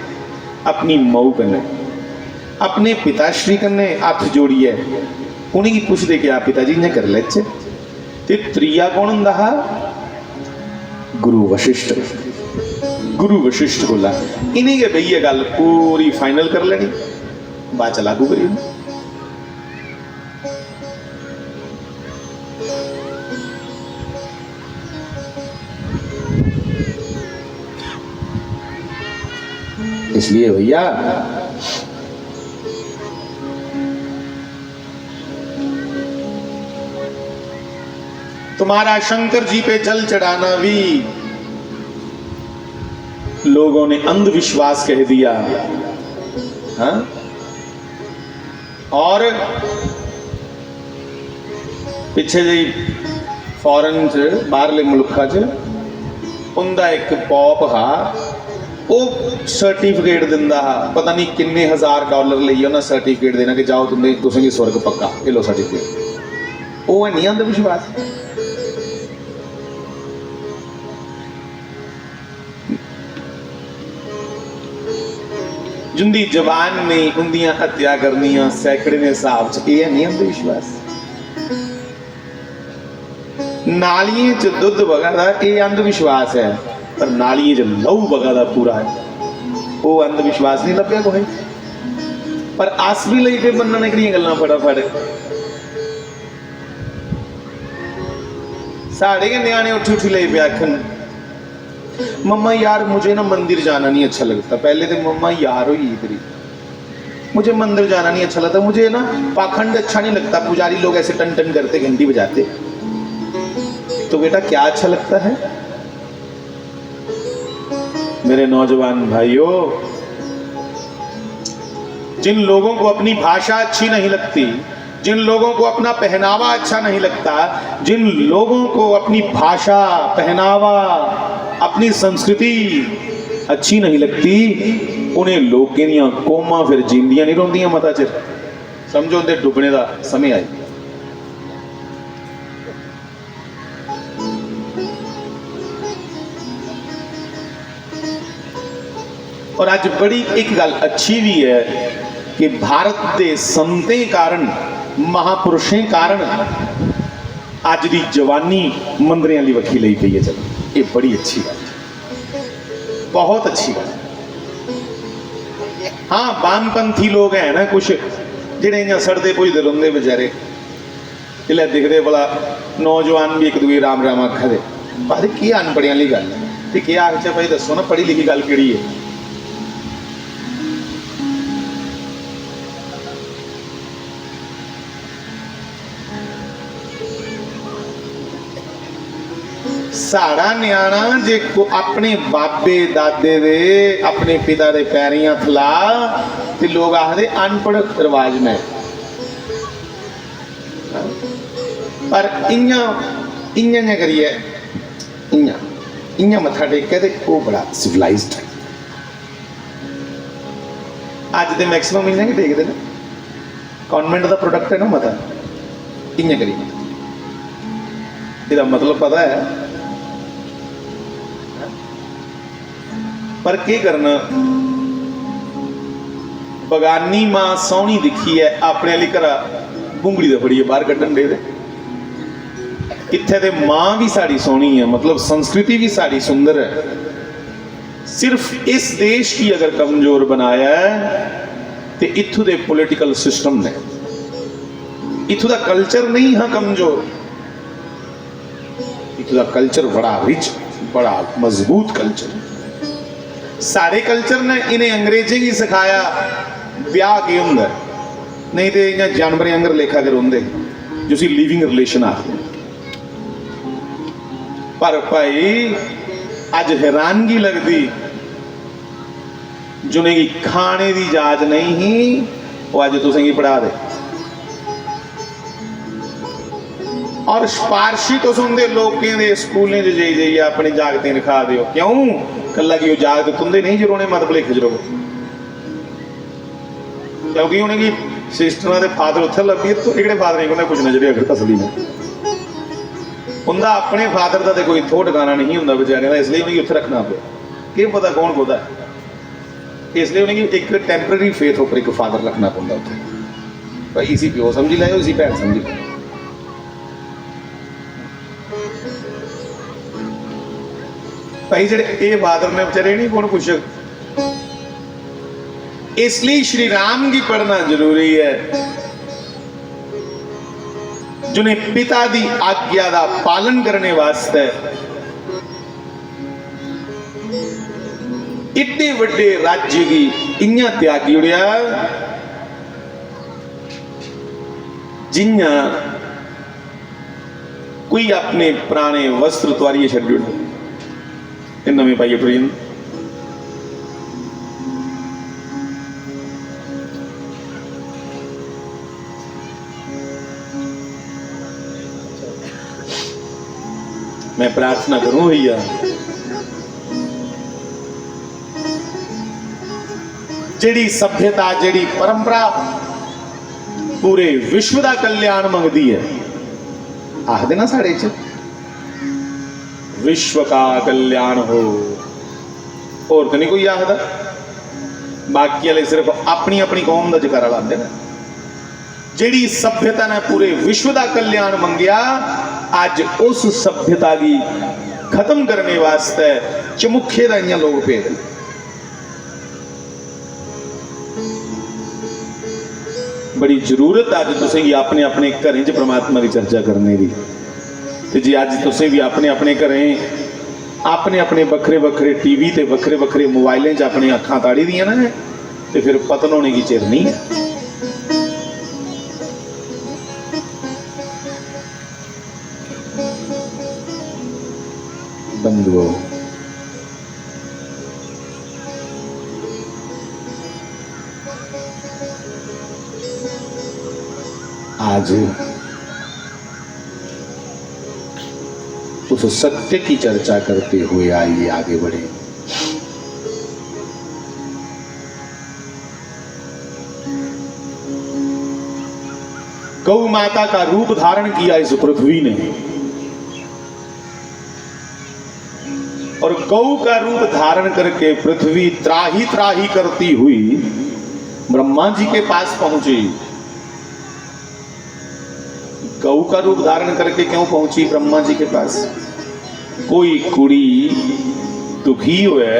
अपनी मऊ कन्ने अपने पिताश्री कन्ने हाथ जोड़िए उन्हें की पूछते कि आप पिताजी ने कर ले ते त्रिया कौन हुंदा हा गुरु वशिष्ठ बोला इन्हें के भई गल पूरी फाइनल कर लेनी बाद च लागू करी इसलिए भैया तुम्हारा शंकर जी पे जल चढ़ाना भी लोगों ने अंधविश्वास कह दिया हाँ? और पिछे जी फॉरन च बाहरले मुल्का च उनका एक पॉप हा वो सर्टिफिकेट दिंदा, पता नहीं किन्ने हज़ार डॉलर लिए उन्हें सर्टिफिकेट देना कि जाओ तुसेंगी स्वर्ग पक्का, ये लो सर्टिफिकेट। वो है नहीं अंध विश्वास। जिंदी जबान नहीं उंदियां हत्या करनियां सैकड़े ने हिसाब च, ये नहीं अंध विश्वास। नालिए च दुध वगदा ये अंध विश्वास है, पर नालिए च लहू वगदा पूरा है, वो अंध विश्वास नहीं लभ्या कोई। पर आस भी लई के मनने की गल्लां फटाफट साढ़े के न्याणे उठी उठी ले पे आखन, मम्मा यार मुझे ना मंदिर जाना नहीं अच्छा लगता। पहले तो मम्मा यार हुई तेरी, मुझे मंदिर जाना नहीं अच्छा लगता, मुझे ना पाखंड अच्छा नहीं लगता, पुजारी लोग ऐसे टन टन करते घंटी बजाते। तो बेटा क्या अच्छा लगता है? मेरे नौजवान भाइयों, जिन लोगों को अपनी भाषा अच्छी नहीं लगती, जिन लोगों को अपना पहनावा अच्छा नहीं लगता, जिन लोगों को अपनी भाषा, पहनावा, अपनी संस्कृति अच्छी नहीं लगती, उन्हें लोग दियां कौमां फिर जींदियां नहीं रोंदियां मता चिर। समझो उनके डुबने का समय आए। और आज बड़ी एक गल अच्छी भी है कि भारत के संतें कारण, महापुरुषें कारण अज की जवानी मंदिरों की वक्खी ली पई है। चलो ये बड़ी अच्छी बात, बहुत अच्छी बात। हाँ वामपंथी लोग हैं ना कुछ, जिहड़े इं सड़ते पुजते रोंदे बेचारे, जिसले दिखते भला नौजवान भी एक दूए राम राम आखदे, पर की अनपढ़ियां वाली गल है। तो क्या आखिया भाई दसो ना, पढ़ी लिखी गल किहड़ी है? साड़ा न्याणा जे अपने बाबे दादे दे अपने पिता दे पैरियां थला ते लोग आखदे अनपढ़ रिवाज में। पर इयां इयां करिए इयां इयां मत्था टेके ते वो बड़ा सिविलाइज्ड है। अज तो मैक्सिमम इयां टेकते ना, कॉन्वेंट का प्रोडक्ट है ना मता, इयां करिए। इसका मतलब पता है, पर की करना, बगानी मां सोहनी दिखी है, अपने वाली घर बुंगड़ी तो फड़ी है बाहर कड्ढन दे। इत्थे ते मां भी साड़ी सोहनी है, मतलब संस्कृति भी साड़ी सुंदर है। सिर्फ इस देश की अगर कमजोर बनाया है तो इत्थों दे पॉलिटिकल सिस्टम ने, इत्थों दा कल्चर नहीं है कमजोर, इत्थों दा कल्चर बड़ा रिच, बड़ा मजबूत कल्चर। सारे कल्चर ने इन्हें अंग्रेजी ही सिखाया ब्याह की होंगे, नहीं तो इन्हें जानवर आंगर लेखा के रोंदे जो लिविंग रिलेशन आखते। पर भाई अज हैरानगी लगती, जिन्हें की खाने की जाच नहीं ही वो अज तुसें पढ़ा दे। और सिफारशी तो सुनते लोग कहते स्कूलें जाइए अपने जागते रखा दो, क्यों कला कि जागते तुंदे नहीं जो उन्हें मत भुलेखे च रहो, क्योंकि उन्हें की सिस्टर के फादर उत्थे लभी तो एक फादर नहीं उन्हें पुछना जो अगर असली में उनका अपने फादर का तो कोई थो ठिकाना नहीं होंगे बेचारे का, इसलिए उन्हें उत्थे रखना पे कि पता कौन बोलता है। इसलिए उन्हें एक टैंपररी फेथ उपर एक फादर रखना पौंदा उत्थे, भाई इसी प्यो समझी लाओ, इसी भैन समझी लो। भाई जेडे ये फादर ने बेचारे नहीं कौन पूछ, इसलिए श्री राम की पढ़ना जरूरी है, जिन्हें पिता दी आज्ञा का पालन करने वास्ते इतने बड़े राज्य की इन्या त्यागी उड़िया, जिन्या कोई अपने पुराने वस्त्र तुआरिए छड़ नवे पाइए ट्रेन। मैं प्रार्थना करूं भैया ਜਿਹੜੀ सभ्यता ਜਿਹੜੀ परंपरा पूरे विश्व का कल्याण मंगती है। आखदे ना साढ़े च विश्व का कल्याण हो, और तो नहीं कोई आखदा, बाकी वाले सिर्फ अपनी अपनी कौम का जकारा लाते ना। जिहड़ी सभ्यता ने पूरे विश्व का कल्याण मंगिया, अज उस सभ्यता की खत्म करने वास्ते चमुखे दाइयां लोग भेज। बड़ी जरूरत अज तुसीं भी अपने अपने घरें च परमात्मा की चर्चा करने की। तो जी अज तुसीं भी अपने अपने घरें अपने अपने बखरे बखरे टीवी ते बखरे बखरे मोबाइलें च अपनी अखां ताड़ी दियां ना, तो फिर पतन होने की चिर नहीं है। बंधुओं, आज उस सत्य की चर्चा करते हुए आइए आगे बढ़े। गौ माता का रूप धारण किया इस पृथ्वी ने, और गौ का रूप धारण करके पृथ्वी त्राही त्राही करती हुई ब्रह्मा जी के पास पहुंची। गौ का रूप धारण करके क्यों पहुंची ब्रह्मा जी के पास? कोई कुड़ी दुखी हुए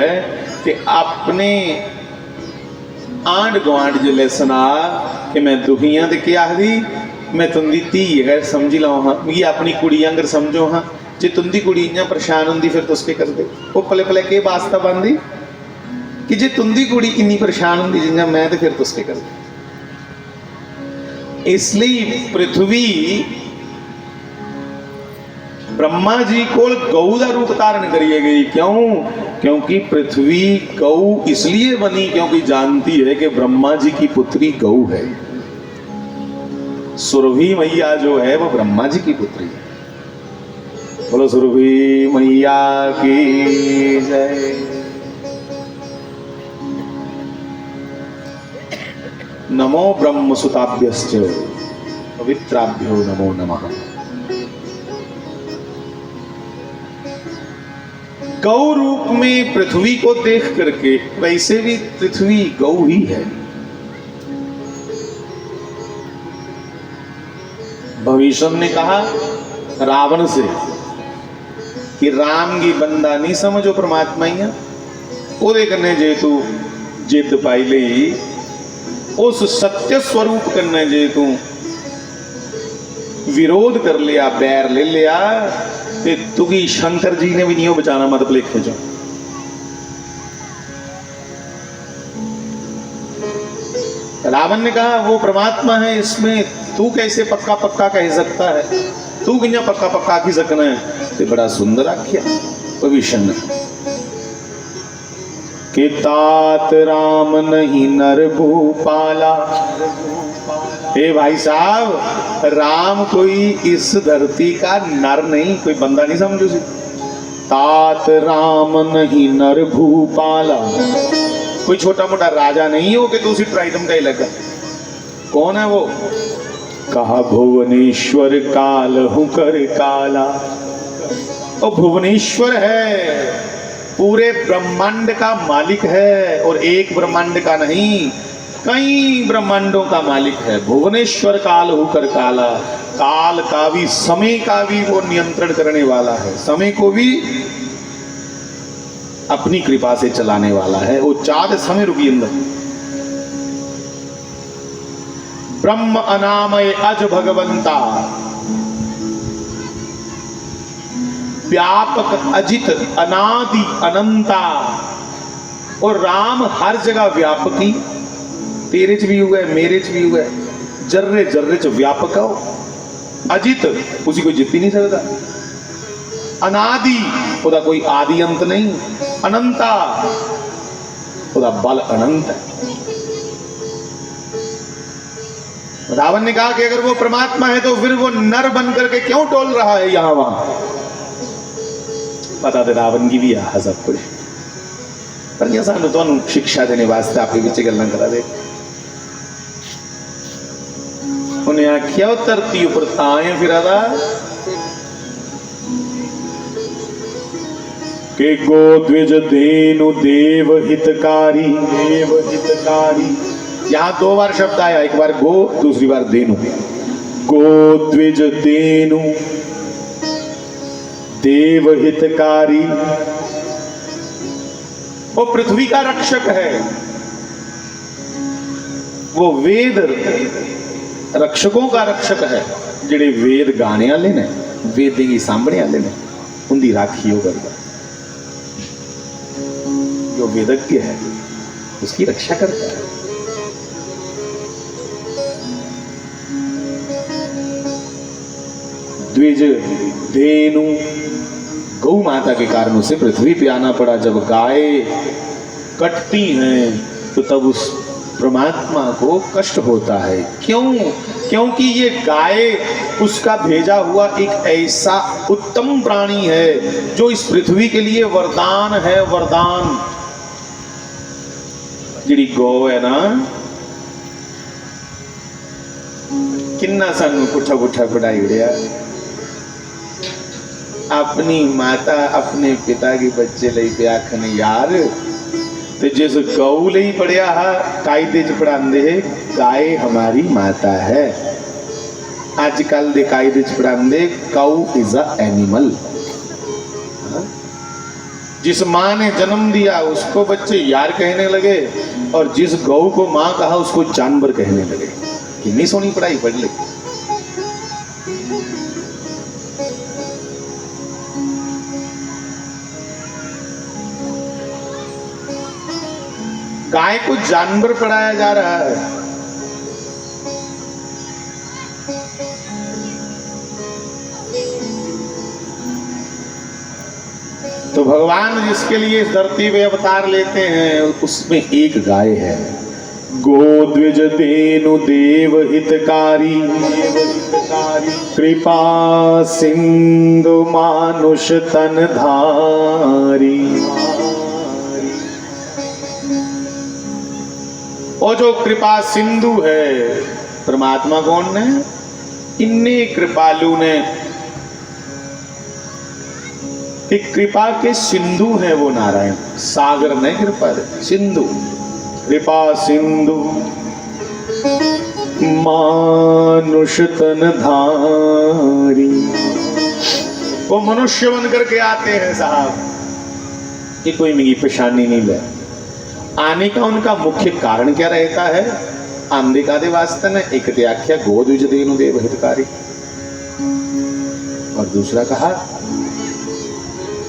ते अपने आंड गुआंढ जिले सुना कि मैं दुखी हाँ, तो क्या आखदी मैं तुंदी धी है समझी लो हाँ, मिगी अपनी कुड़ी आंगर समझो हाँ। जे तुंदी कुड़ी इं परेशान होंगी फिर तुस के करते? वो पले पले के वास्ता बनती कि जे तुंदी कुड़ी इन्नी परेशान होंगी जिंजा मैं, तो फिर तुस के करते? इसलिए पृथ्वी ब्रह्मा जी को गऊ का रूप धारण करिए गई। क्यों? क्योंकि पृथ्वी गऊ इसलिए बनी क्योंकि जानती है कि ब्रह्मा जी की पुत्री गऊ है। सुरभि मैया जो है वो ब्रह्मा जी की पुत्री है। बोलो सुरभि मैया की जय। नमो ब्रह्म सुताभ्यश्च पवित्राभ्यो नमो नमः। गौ रूप में पृथ्वी को देख करके, वैसे भी पृथ्वी गौ ही है। भविष्य ने कहा रावण से कि राम की बंदा नहीं समझो परमात्मा ही ओदे कन्ने जे तू जिद पाई ली, उस सत्य स्वरूप कन्ने जे तू विरोध कर लिया, बैर ले लिया, ते तुगी शंकर जी ने भी नहीं बचाना, मत भुलेखे जो। रावण ने कहा वो परमात्मा है, इसमें तू कैसे पक्का पक्का कह सकता है? तू किया पक्का पक्का की सकना है? तो बड़ा सुंदर आख्या भविष्य ने कि तात राम नहीं नर भूपाला। ए भाई साहब, राम कोई इस धरती का नर नहीं, कोई बंदा नहीं समझो सी। तात राम नहीं नर भूपाला, कोई छोटा मोटा राजा नहीं हो कि तू ट्राइटम का ही लगा। कौन है वो? कहा भुवनेश्वर काल हूं कर काला। और भुवनेश्वर है, पूरे ब्रह्मांड का मालिक है, और एक ब्रह्मांड का नहीं कई ब्रह्मांडों का मालिक है। भुवनेश्वर काल होकर काला, काल का भी समय का भी वो नियंत्रण करने वाला है, समय को भी अपनी कृपा से चलाने वाला है। वो चाँद समय रुकी अंदर। ब्रह्म अनामय अज भगवंता, व्यापक अजित अनादि अनंता। और राम हर जगह व्यापक ही, तेरे च भी हुआ है, मेरे च भी हुआ है, जर्रे जर्रे च व्यापक हो। अजित उसी को जित ही नहीं सकता। अनादि उसका कोई आदि अंत नहीं। अनंता उसका बल अनंत है। रावण ने कहा कि अगर वो परमात्मा है तो फिर वो नर बन करके क्यों टोल रहा है यहां वहां? पता था रावण की भी सब कुछ। पर ये सानू तुहानू शिक्षा देने वास्ते आपे विच गल्लां करा दे। उन्हें आख्या धरती उपर ताए फिरदा के गो द्विज धेनु देव हितकारी, देव हितकारी। यहां दो बार शब्द आया, एक बार गो, दूसरी बार धेनु। गो द्विज धेनु देव हितकारी। वो पृथ्वी का रक्षक है, वो वेद रक्षकों का रक्षक है। जिहड़े वेद गाने वाले ने, वेद की सांभने वाले ने, उनकी राखी वो करता। जो वेदज्ञ है उसकी रक्षा करता है। द्विज धेनु, गौ माता के कारण उसे पृथ्वी पे आना पड़ा। जब गाय कटती हैं तो तब उस परमात्मा को कष्ट होता है। क्यों? क्योंकि ये गाय उसका भेजा हुआ एक ऐसा उत्तम प्राणी है जो इस पृथ्वी के लिए वरदान है, वरदान। जिहड़ी गौ है ना, किन्ना सानू पुठा पुठा पढ़ाई उड़िया। अपनी माता अपने पिता के बच्चे लई पे आखने यार, ते जिस गऊ लई पढ़िया हा कायदे च पढ़ांदे गाय हमारी माता है। अजकल दे कायदे च पढ़ांदे काऊ इज अ एनिमल। जिस माँ ने जन्म दिया उसको बच्चे यार कहने लगे, और जिस गऊ को माँ कहा उसको जानवर कहने लगे। कितनी सोनी पढ़ाई पढ़ ली। गाय को जानवर पढ़ाया जा रहा है। तो भगवान जिसके लिए इस धरती पे अवतार लेते हैं उसमें एक गाय है। गो द्विज धेनु देव हितकारी, कृपा सिंधु मानुष तन धारी। और जो कृपा सिंधु है, परमात्मा कौन है? इन्ने कृपालु ने, कि कृपा के सिंधु है वो नारायण। सागर नहीं कृपा सिंधु। कृपा सिंधु मानुष तन धारी। वो मनुष्य बन करके आते हैं साहब। ये कोई मेरी परेशानी नहीं ले। आने का उनका मुख्य कारण क्या रहता है? आंदे का दे वास्ते ने एक ते आख्या गो द्विज धेनु देव हितकारी, और दूसरा कहा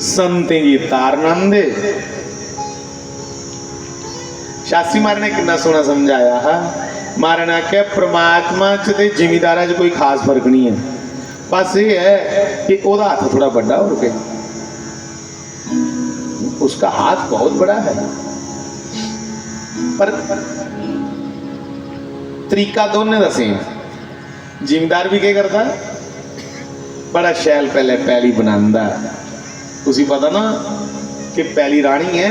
संते की तारनंदे। शास्त्री मारे ने कितना सोना समझाया है। मारे ने क्या परमात्मा च ते जिमीदारा च कोई खास फर्क नहीं है। बस ये है कि ओदा हाथ थोड़ा बड़ा हो के, उसका हाथ बहुत बड़ा है, पर तरीका दोनों दा सेम। जिमीदार भी क्या करता, बड़ा शैल पहले पैली बनांदा। उसी पता ना कि पहली रानी है,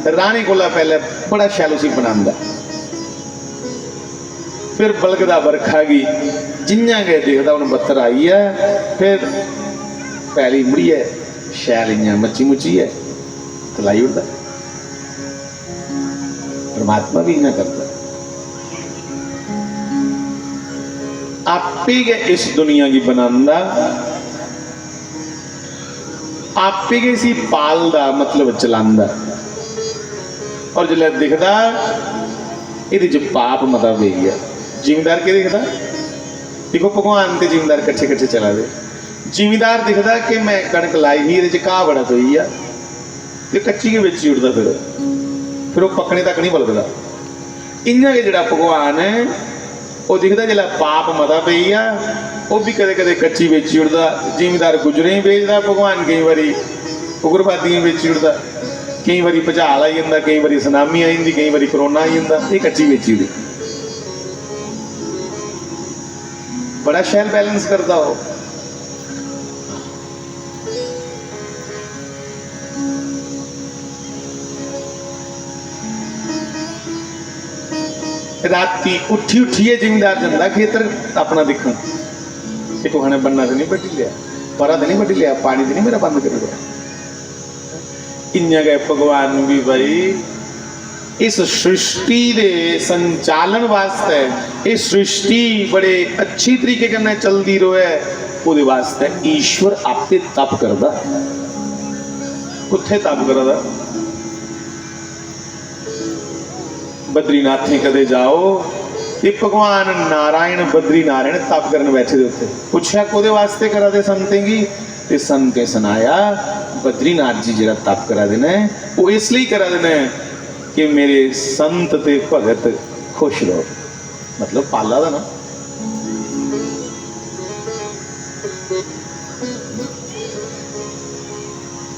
रानी कोला पहले बड़ा शैल उसी बनांदा। फिर बलगदा बरखा की जिन्ना गए देखदा उन बत्तर आई है। फिर पहली मुड़ी है शैल इं मच्छी मुच्छी है तो लाई उड़ता। परमात्मा भी इना करता। आपे के इस दुनिया की बनांदा, आपे के सी पालदा मतलब चलांदा। और जिसले दिखदा ये पाप मता पे गया। जिमीदार के दिखदा, देखो भगवान के जिमीदार कट्ठे कट्ठे चला दे। जिमीदार दिखदा कि मैं कणक लाई ही ये घाह बड़ा पई आ, कच्ची के बिच ही उड़दा। फिर वो पकने तक नहीं बलगदा। इन्ना के जिहड़ा भगवान है वो दिखदा जिसले पाप मता पई आ, वो भी कदे कदे कच्ची बेची उड़दा। जिमीदार गुजरे ही बेचदा, भगवान कई बारी उग्रवादियां बेची उड़दा। कई बारी भुचाल आई जांदा, कई बारी सुनामी आई जांदी, कई बारी करोना आई जांदा। ये कच्ची बेची उड़ी बड़ा शैल बैलेंस करता हो। राती उठी उठिए जिमीदार जाता खेतर अपना देखो कि तुहाने बन्ना तो नहीं बटी लिया, परा तो नहीं बटी लिया, पानी तो नहीं मेरा बंद कर दिया। इन्या गए भगवान भी भाई इस सृष्टि दे संचालन वास्ते, इस सृष्टि बड़े अच्छी तरीके कन्नै चलती रोए ਉਹਦੇ वास्ते ईश्वर आपे तप करदा। कुत्थे तप करदा? बद्रीनाथ कदे जाओ ये भगवान नारायण बद्री नारायण तप करन बैठे दे उत्ते। पुछया कोदे वास्ते करा दे संतें गी ते संतें सुनाया बद्रीनाथ जी जिहड़ा तप करा देना है वो इसलिए करा देना है कि मेरे संत ते भगत खुश रहो। मतलब पाला दा ना।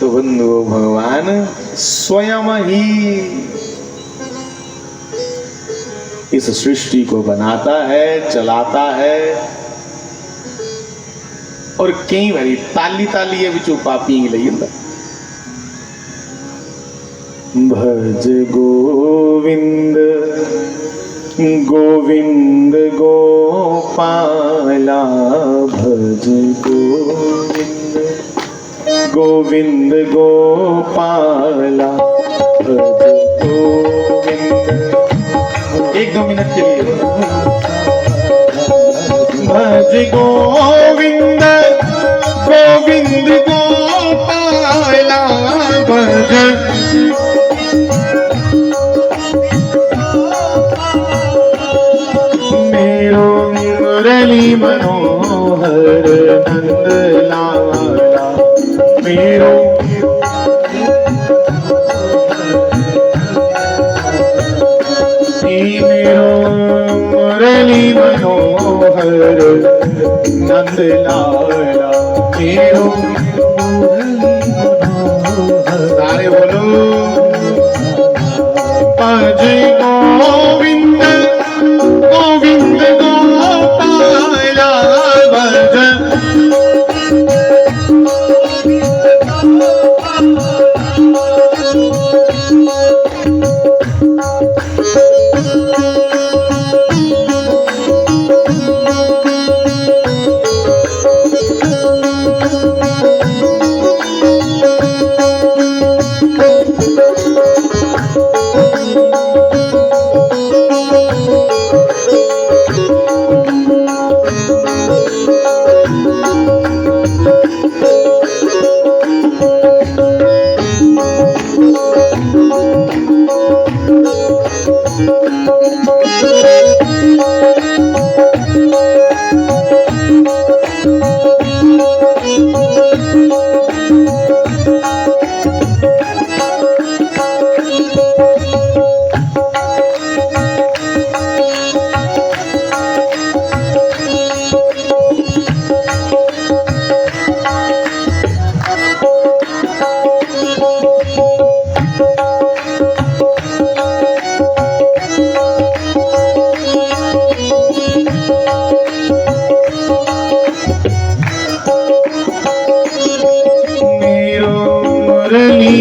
तो बंधु भगवान स्वयं ही इस सृष्टि को बनाता है, चलाता है और कई बारी ताली ताली बिचों पापी लई जांदा। भज गोविंद गोविंद गोपाला, भज गोविंद गोविंद गोपाला, भज गोविंद। 1-2 मिनट के लिए भज गोविंद गोविंद गोपाला, भज मेरो मुरली मनोहर नंद लाला, मेरो मुरली मनोहर नंद लाला, मेरो सारे बोलो भज गोविंद गोविंद गोपाला, भज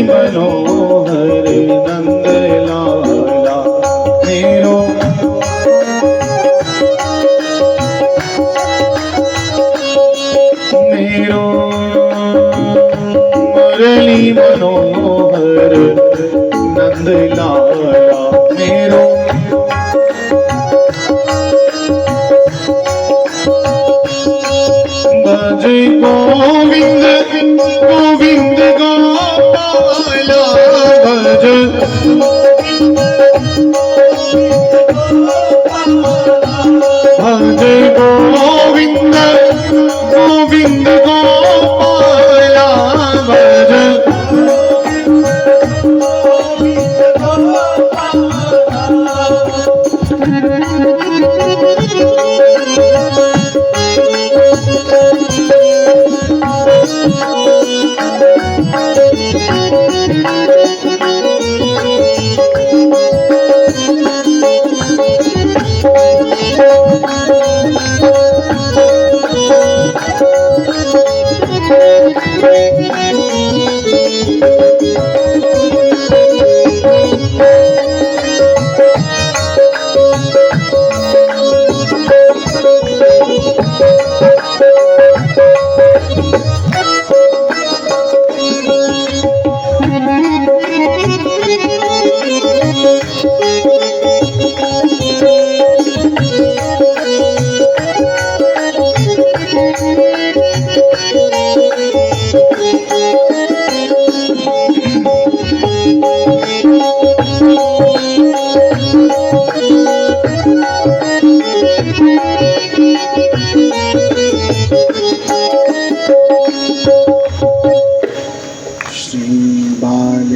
मनोहर नंद लाला, मेरो मेरो मुरली मनोहर नंद लाला, मेरो भज गोविंद गोविंद गोपाला, भज भज गोविंद गोविंद गोपाला, भज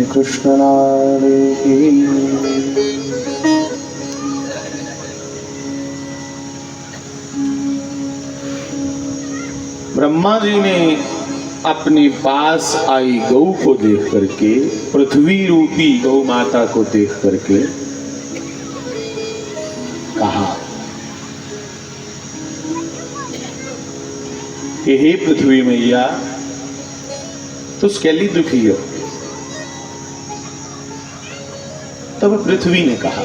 कृष्ण लाल की। ब्रह्मा जी ने अपने पास आई गौ को देख करके, पृथ्वी रूपी गौ माता को देख करके कहा कि हे पृथ्वी मैया, तुस कैली दुखी हो। तब पृथ्वी ने कहा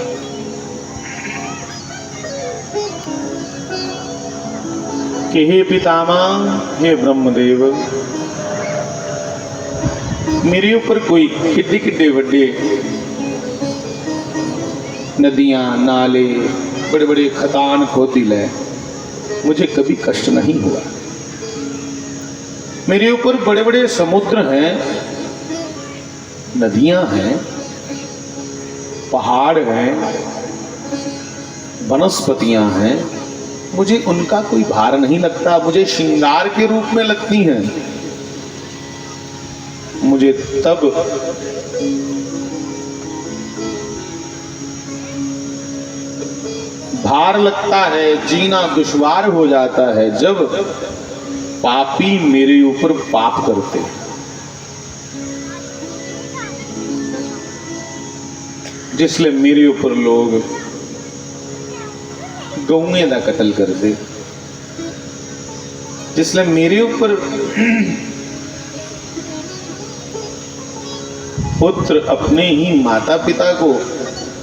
कि हे पितामह, हे ब्रह्मदेव, मेरे ऊपर कोई किड्डे किड्डे वड्डे नदियां, नाले, बड़े बड़े खतान खोतिल है, मुझे कभी कष्ट नहीं हुआ। मेरे ऊपर बड़े बड़े समुद्र हैं, नदियां हैं, पहाड़ हैं, वनस्पतियां हैं, मुझे उनका कोई भार नहीं लगता। मुझे श्रृंगार के रूप में लगती हैं। मुझे तब भार लगता है, जीना दुश्वार हो जाता है, जब पापी मेरे ऊपर पाप करते। जिसलिए मेरे ऊपर लोग गौएं का कत्ल करते, जिसलिए मेरे ऊपर पुत्र अपने ही माता पिता को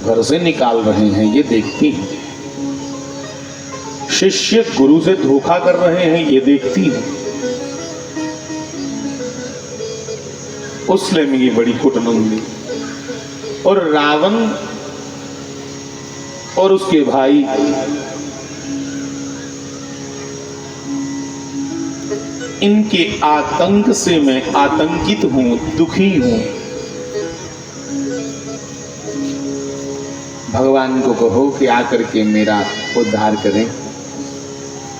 घर से निकाल रहे हैं, ये देखती हैं। शिष्य गुरु से धोखा कर रहे हैं, ये देखती हैं। उसने मेरी बड़ी कुटुंबी और रावण और उसके भाई इनके आतंक से मैं आतंकित हूं, दुखी हूं। भगवान को कहो कि आकर के मेरा उद्धार करें।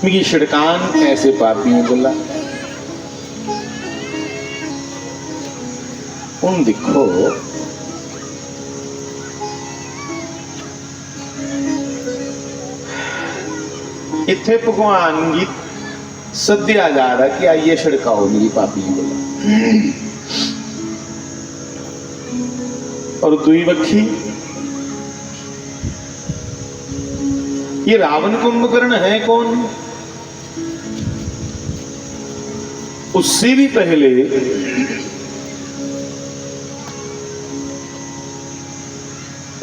मेरी शिड़कान ऐसे पापी हैं बोला। उन दिखो इत्थे भगवान की सद्या जा रहा कि आइए छिड़काओ मेरी पापी बोला। और दुई बखी ये रावण कुंभकर्ण है कौन? उससे भी पहले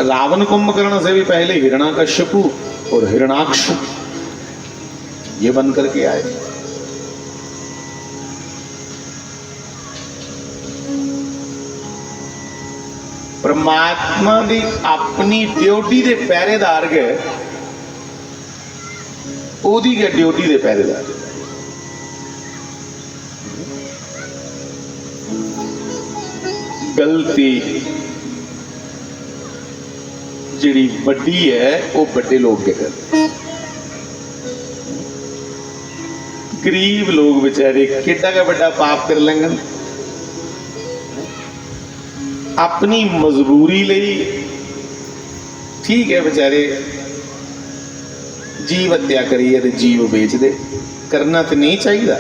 रावण कुंभकर्ण से भी पहले हिरण्याकश्यपु और हिरण्याक्ष ये बन करके आए। परमात्मा दी अपनी ड्यूटी दे पहरेदार गए, ओदी गए ड्यूटी दे पहरेदार। गलती जिहड़ी बड़ी है वो बड़े लोग के करते, गरीब लोग बेचारे किड्डा का बड़ा पाप कर लेंगे। अपनी मजबूरी लई ठीक है बेचारे जीव हत्या करिए तो जीव बेच दे, करना तो नहीं चाहिए।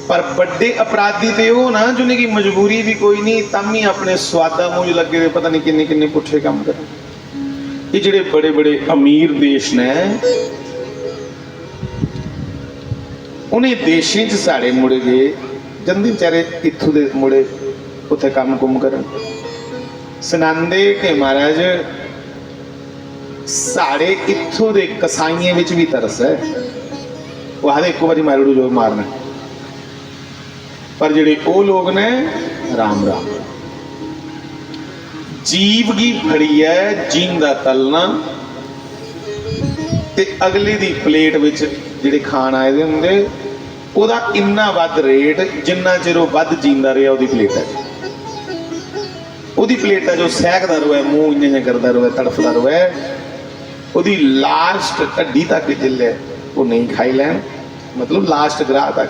पर बड़े अपराधी तो वो ना जिन्हें मजबूरी भी कोई नहीं, तम ही अपने स्वादा मूंज लगे पता नहीं किन्ने किन्ने पुट्ठे काम कर। ये जिहड़े बड़े बड़े अमीर देश ने उन्हें देशों च साढ़े मुड़े गए जंदे बेचारे इत्थों दे मुड़े उत्थे काम कुम करन सुनांदे कि महाराज साढ़े इत्थों दे कसाइयां विच भी तरस है। वो आखदे एक बारी मारू जो मारना, पर जिहड़े वो लोग ने राम राम जीव की फड़ी है जींदा तलना ते अगले दी प्लेट विच जिहड़े खाण आए दे हुंदे ओदा इन्ना वध रेट जिन्ना चिर वो वध जींदा रहा ओदी प्लेट है। ओदी प्लेट है जो सहकदा रोए मूँह इन्ने करदा रोए तड़फदा रोए ओदी लास्ट हड्डी तक जिले वो नहीं खाई लैन मतलब लास्ट ग्राह तक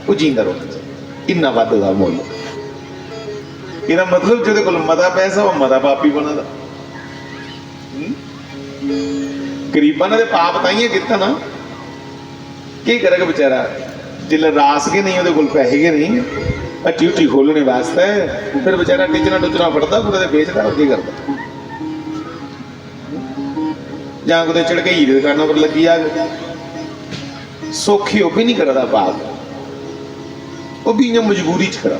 वो जींदा रोना इन्ना वध दा मुल। ਇਹਦਾ ਮਤਲਬ ਜਿਹਦੇ ਕੋਲ ਮਤਾ ਪੈਸਾ ਉਹ ਮਤਾ ਪਾਪੀ ਬਣਦਾ। ਗਰੀਬਾਂ ਨੇ ਪਾਪ ਤਾਈਏ ਕੀਤਾ ਨਾ, ਕੀ ਕਰੇਗਾ बेचारा जिले रास के नहीं वो पैसे के नहीं हट्टी हुट्टी खोलने वास्ते, फिर बेचारा टिचना टुचना पड़ता कुछ बेचता और की करता, ਜਾਂ कुछ झड़कई दुकानों पर लगी आ सौखी वो भी नहीं करता पाप, वो भी इं मजबूरी च करा।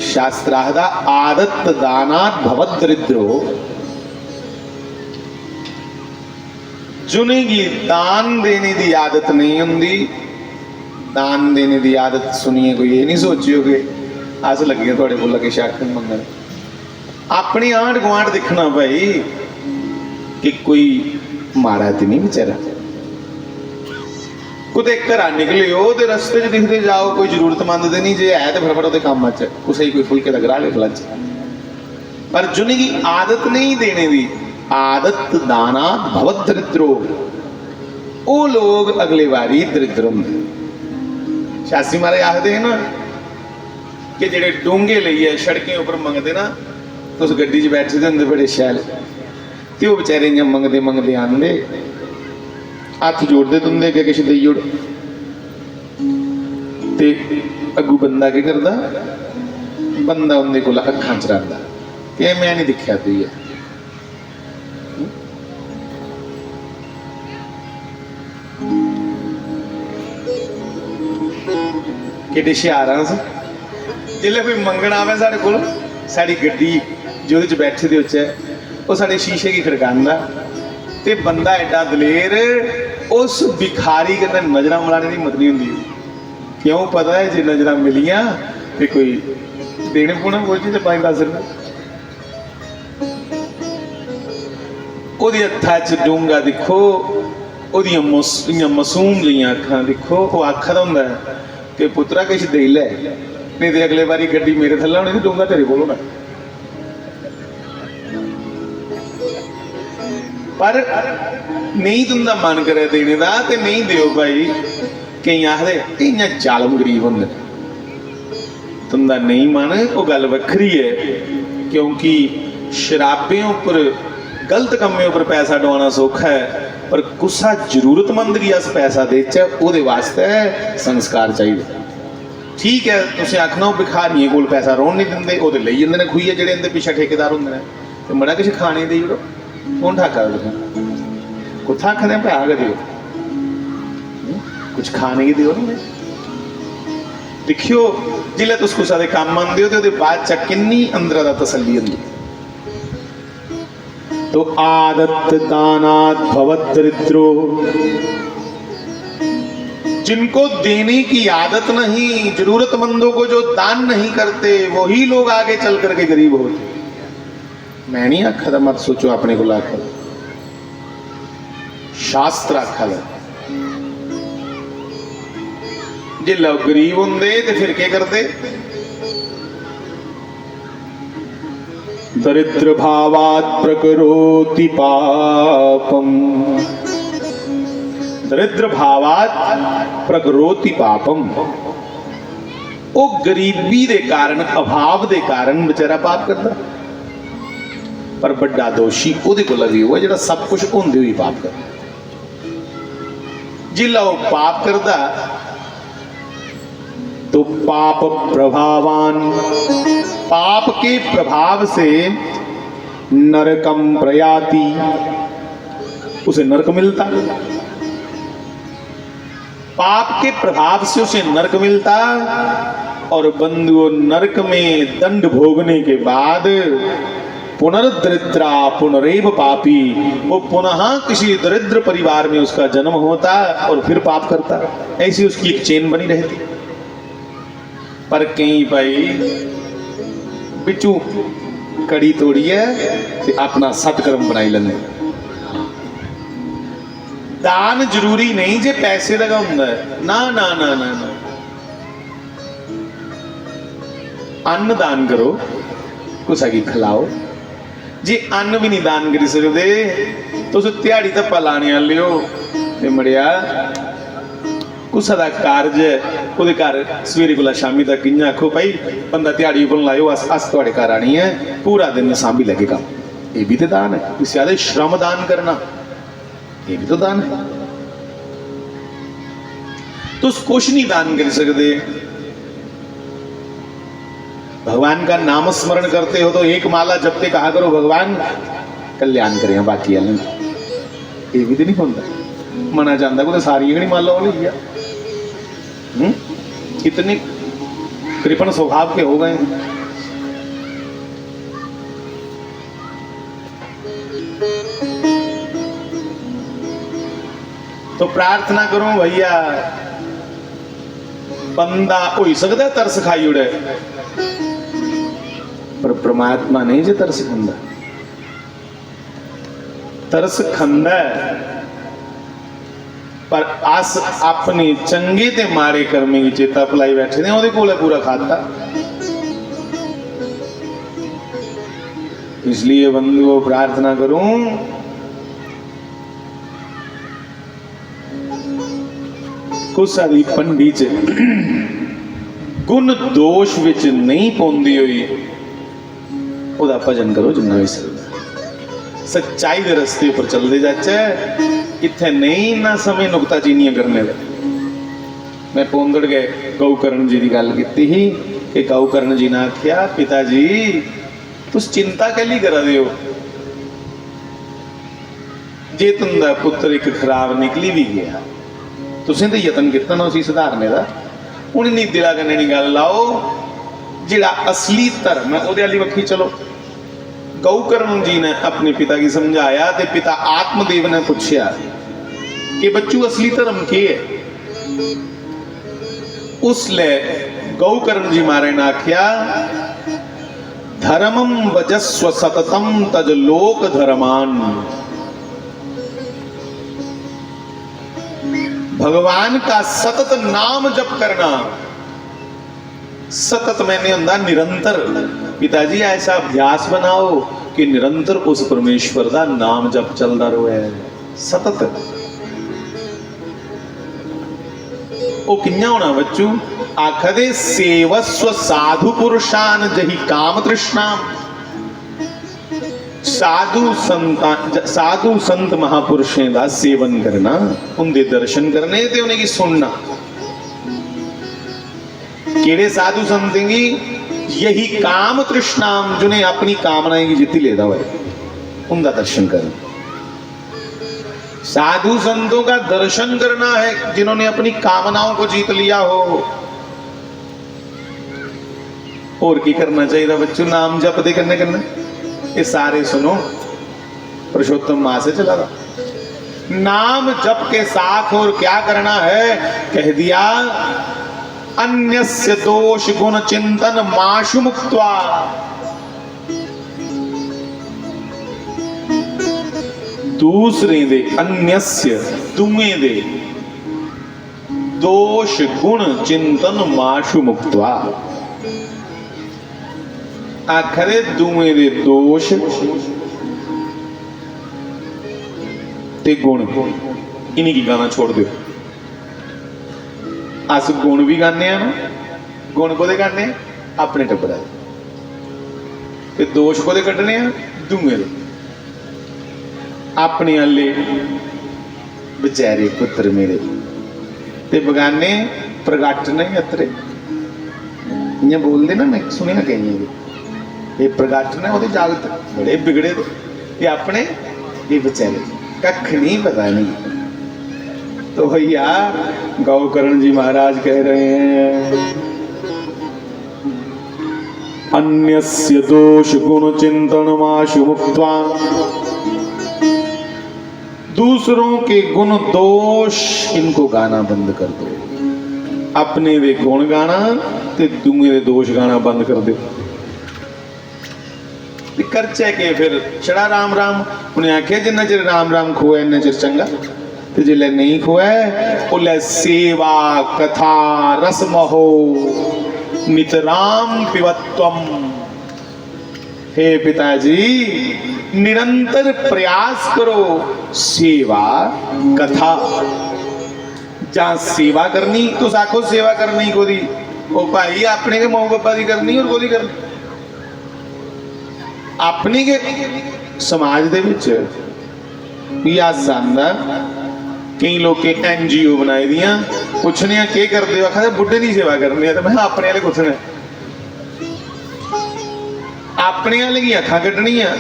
शास्त्र आखदा आदत दानात भवत दरिद्रो, जुनेगी दान देने की आदत नहीं होंगी। दान देने की आदत सुनिए कोई ये नहीं सोचियो कि अस लगे थोड़े को लगे शक मंगन, अपनी आंढ गुआंढ दिखना भाई कि कोई माड़ा तो नहीं बेचारा, कुते घरा निकले हो तो रस्ते च दिखते जाओ कोई जरूरतमंद तो नहीं, जे है तो फटाफट वो काम च कुछ ही कोई फुलके का गरा ले फ्लच, पर जुनी की आदत नहीं देने की, आदत दाना भवत दरिद्रो, वो लोग अगले बारी दरिद्र होंगे। शास्त्री महाराज आखते हैं ना कि जेडे डोंगे लिए सड़कें उपर मंगते ना, तो उस गड्डी च बैठे होंगे बड़े शैल, तो वो बेचारे इं मंगते मंगते आते हथ जोड़ते तुंदे अगे किश देई ओड़, ते अगू बंदा की करता, बंदा उनके कोल अखां च रखता कि मैं नहीं दिखा तू है, कि हुशियार हाँ जिसले कोई मंगण आवे साढ़े कोल, साड़ी गड्डी जो बैठे दे उच्च वो साढ़े शीशे की खड़कांदा, ते बंदा एडा दलेर उस भिखारी कन्नै नजर मिलाने की हिम्मत नहीं होंगी, क्यों पता है जे नजर मिलियां तो कोई देने पौना बोझी तो 5-10 रुपए, हथा च डूंगा दिखो, मासूम जिहियां अखां दिखो, वो आखदा हुंदा कि पुत्रा किश दे लै, नहीं तो अगले बारी गड्डी मेरे थल्ले होनी तो डूंगा तेरे कोल होना। पर नहीं तुंदा मन करे देने का तो नहीं दियो भाई, कई आखदे इं जालम गरीब होंगे, तुंदा नहीं मन वो गल वखरी है, क्योंकि शराबे उपर गलत कम्मे उपर पैसा डवाना सौखा है, पर गुस्सा जरूरतमंद की अस पैसा देचे वो वास्ते संस्कार चाहिए। ठीक है तुम आखना वो भिखारियों को पैसा रोन नहीं देंगे, वो ले जाते हैं खुईए जोड़े इनके पिछे ठेकेदार होंगे, तो बड़ा कुछ खाने दे जो कौन ठाका कुछ आखने पे आगे दियो, कुछ खाने की दियो ना, दिखियो जिले तुस कुछ सारे काम आते हो तो बाद च किन्नी अंदर का तसल्ली होंगी। तो आदत दानात भवत दरिद्रो, जिनको देने की आदत नहीं, जरूरतमंदों को जो दान नहीं करते वही लोग आगे चल करके गरीब होते। मैं नहीं आखा मत सोचो अपने को आखा, शास्त्र आखा जे लोग गरीब होंगे तो फिर क्या करते, दरिद्र भावात प्रकरोति पापम, दरिद्र भावात प्रकरोति पापम, वो गरीबी दे कारण अभाव दे कारण बेचारा पाप करता, पर बड़ा दोषी उहदे कोल भी हुआ जिहड़ा सब कुछ होंदे हुए पाप करता। जिला वो पाप करता तो पाप प्रभावान, पाप के प्रभाव से नरकम प्रयाति, उसे नरक मिलता, पाप के प्रभाव से उसे नरक मिलता, और बंधुओं नरक में दंड भोगने के बाद पुनर्दरिद्रा पुनरेव पापी, वो पुनः किसी दरिद्र परिवार में उसका जन्म होता और फिर पाप करता, ऐसी उसकी एक चेन बनी रहती। पर कई भाई बिचू कड़ी तोड़ी है ते अपना सत्कर्म बनाई लेंगे। दान जरूरी नहीं जे पैसे लगा हुंदा है, ना ना ना ना ना, अन्न दान करो, कुछ आगे खिलाओ। जे अन्न भी नहीं दान करी सकते तो उस दिहाड़ी धप्पा लाने वाले हो ते मड़िया कुसा दा कारज है ਉਹਦੇ ਘਰ ਸਵੇਰੇ ਕੋਲ ਸ਼ਾਮੀ ਤੱਕ ਕਿੰਨਾ ਆਖੋ ਭਾਈ ਬੰਦਾ ਦਿਹਾੜੀ ਬਣ ਲਾਇਓ ਅਸ ਤੁਹਾਡੇ ਘਰ ਆਣੀ ਹੈ पूरा दिन ਸਾਂਭੀ लगेगा। ये भी तो दान है। इससे ज्यादा श्रम दान करना ये भी तो दान है। तो कुछ नहीं दान कर सकते। भगवान का नाम स्मरण करते हो तो एक माला जपते कहा करो भगवान कल्याण करें, बाकी ये भी तो नहीं होता। मना चाहता को तो सारी नहीं माला हो लिया। इतने कृपण स्वभाव के हो गए। तो प्रार्थना करूं भैया बंदा हो ही सकता तरस खाई उड़े पर परमात्मा नहीं जो तरस खांदा। तरस खांदा पर अस अपने चंगे ते माड़े कर्मे की चेता भुलाई बैठे ने ओहदे कोल पूरा खाता। इसलिए बंधुओं प्रार्थना करूं कुसारी पंडी च गुण दोष विच नहीं पौंदी हुई ओदा भजन करो जिन्ना भी सकदा। सच्चाई के रस्ते पर चलते जाचे इत्थे नहीं ना समय नुकताचीनियां करने दे। मैं पोंदड़ गए गौकर्ण जी की गल की ही कि गौकर्ण जी ने आख्या पिता जी तुस चिंता कैली करा दे हो जे तुंदा पुत्र एक खराब निकली भी गया तुसें तो यतन किया ना उसी सुधारने का। हूँ इन्नी दिला कन्नै नी गल लाओ जिहड़ा असली धर्म है उहदे वाली बक्खी चलो। गौकर्ण जी ने अपने पिता की समझाया तो पिता आत्मदेव ने पूछया कि बच्चू असली धर्म के है। उसले गौकर्ण जी महाराज ने आख्या धर्मम वजस्व सततम तज लोक धर्मान। भगवान का सतत नाम जप करना। सतत मैंने होंदा निरंतर। पिताजी ऐसा अभ्यास बनाओ कि निरंतर उस परमेश्वर का नाम जप चलता रहे। सतत वो किन्ना होना बच्चू आखदे सेवस्व साधु पुरुषान जही काम तृष्णा। साधु संत महापुरुषों का सेवन करना उनके दर्शन करने ते उन्हें सुनना। केड़े साधु संत की यही काम तृष्णाम जिन्हें अपनी कामनाएं की जीती लेता हुआ उनका दर्शन करना। साधु संतों का दर्शन करना है जिन्होंने अपनी कामनाओं को जीत लिया हो। और की करना चाहिए बच्चों नाम जप दे करने करना। ये सारे सुनो पुरुषोत्तम माह से चला रहा नाम जप के साथ और क्या करना है कह दिया अन्यस्य दोष गुण चिंतन माशु मुक्त्वा। दूसरे दे अन्यस्य दुए दे दोष गुण चिंतन माशु मुक्त्वा। आखरे दुए दे दोष ते गुण इन्हीं की गाना छोड़ दो। अस गुण भी गाने ना गुण को गाने अपने टब्बरा ते दोष को कड्ढने दुए दे अपने आले बेचारे पुत्र मेरे ते बगाने प्रगट नहीं अतरे। इं बोलते ना मैं सुनिया कई ये प्रगट ने वो जागत बड़े बिगड़े ये अपने ये बेचारे कख नहीं पता नहीं। तो भैया गौकर्ण जी महाराज कह रहे हैं अन्यस्य दोष गुण चिंतन माशु मुक्त्वा। दूसरों के गुण दोष इनको गाना बंद कर दो। अपने वे गुण गाना ते दूसरे दे दोष गाना बंद कर दो। करचे के फिर छड़ा राम राम उन्हें आखे जिन्ना चिर राम राम खोए इन्ना चिर चंगा ते जिले नहीं खोए उले सेवा कथा रसमहो नितराम पिबत्वम। हे पिताजी निरंतर प्रयास करो सेवा कथा ਜਾਂ सेवा करनी, तुस आखो सेवा करनी कोदी ओ भाई अपने के मां बापा की करनी और कोदी करनी अपनी के समाज दे विच भी हासा आंदा। कई लोग NGO बनाई दियां, पुछने के करते हो, आखा बुढ़े की सेवा करनी है, तो मैं अपने वाले पुछना अपने वाले की अखा कड्ढनियां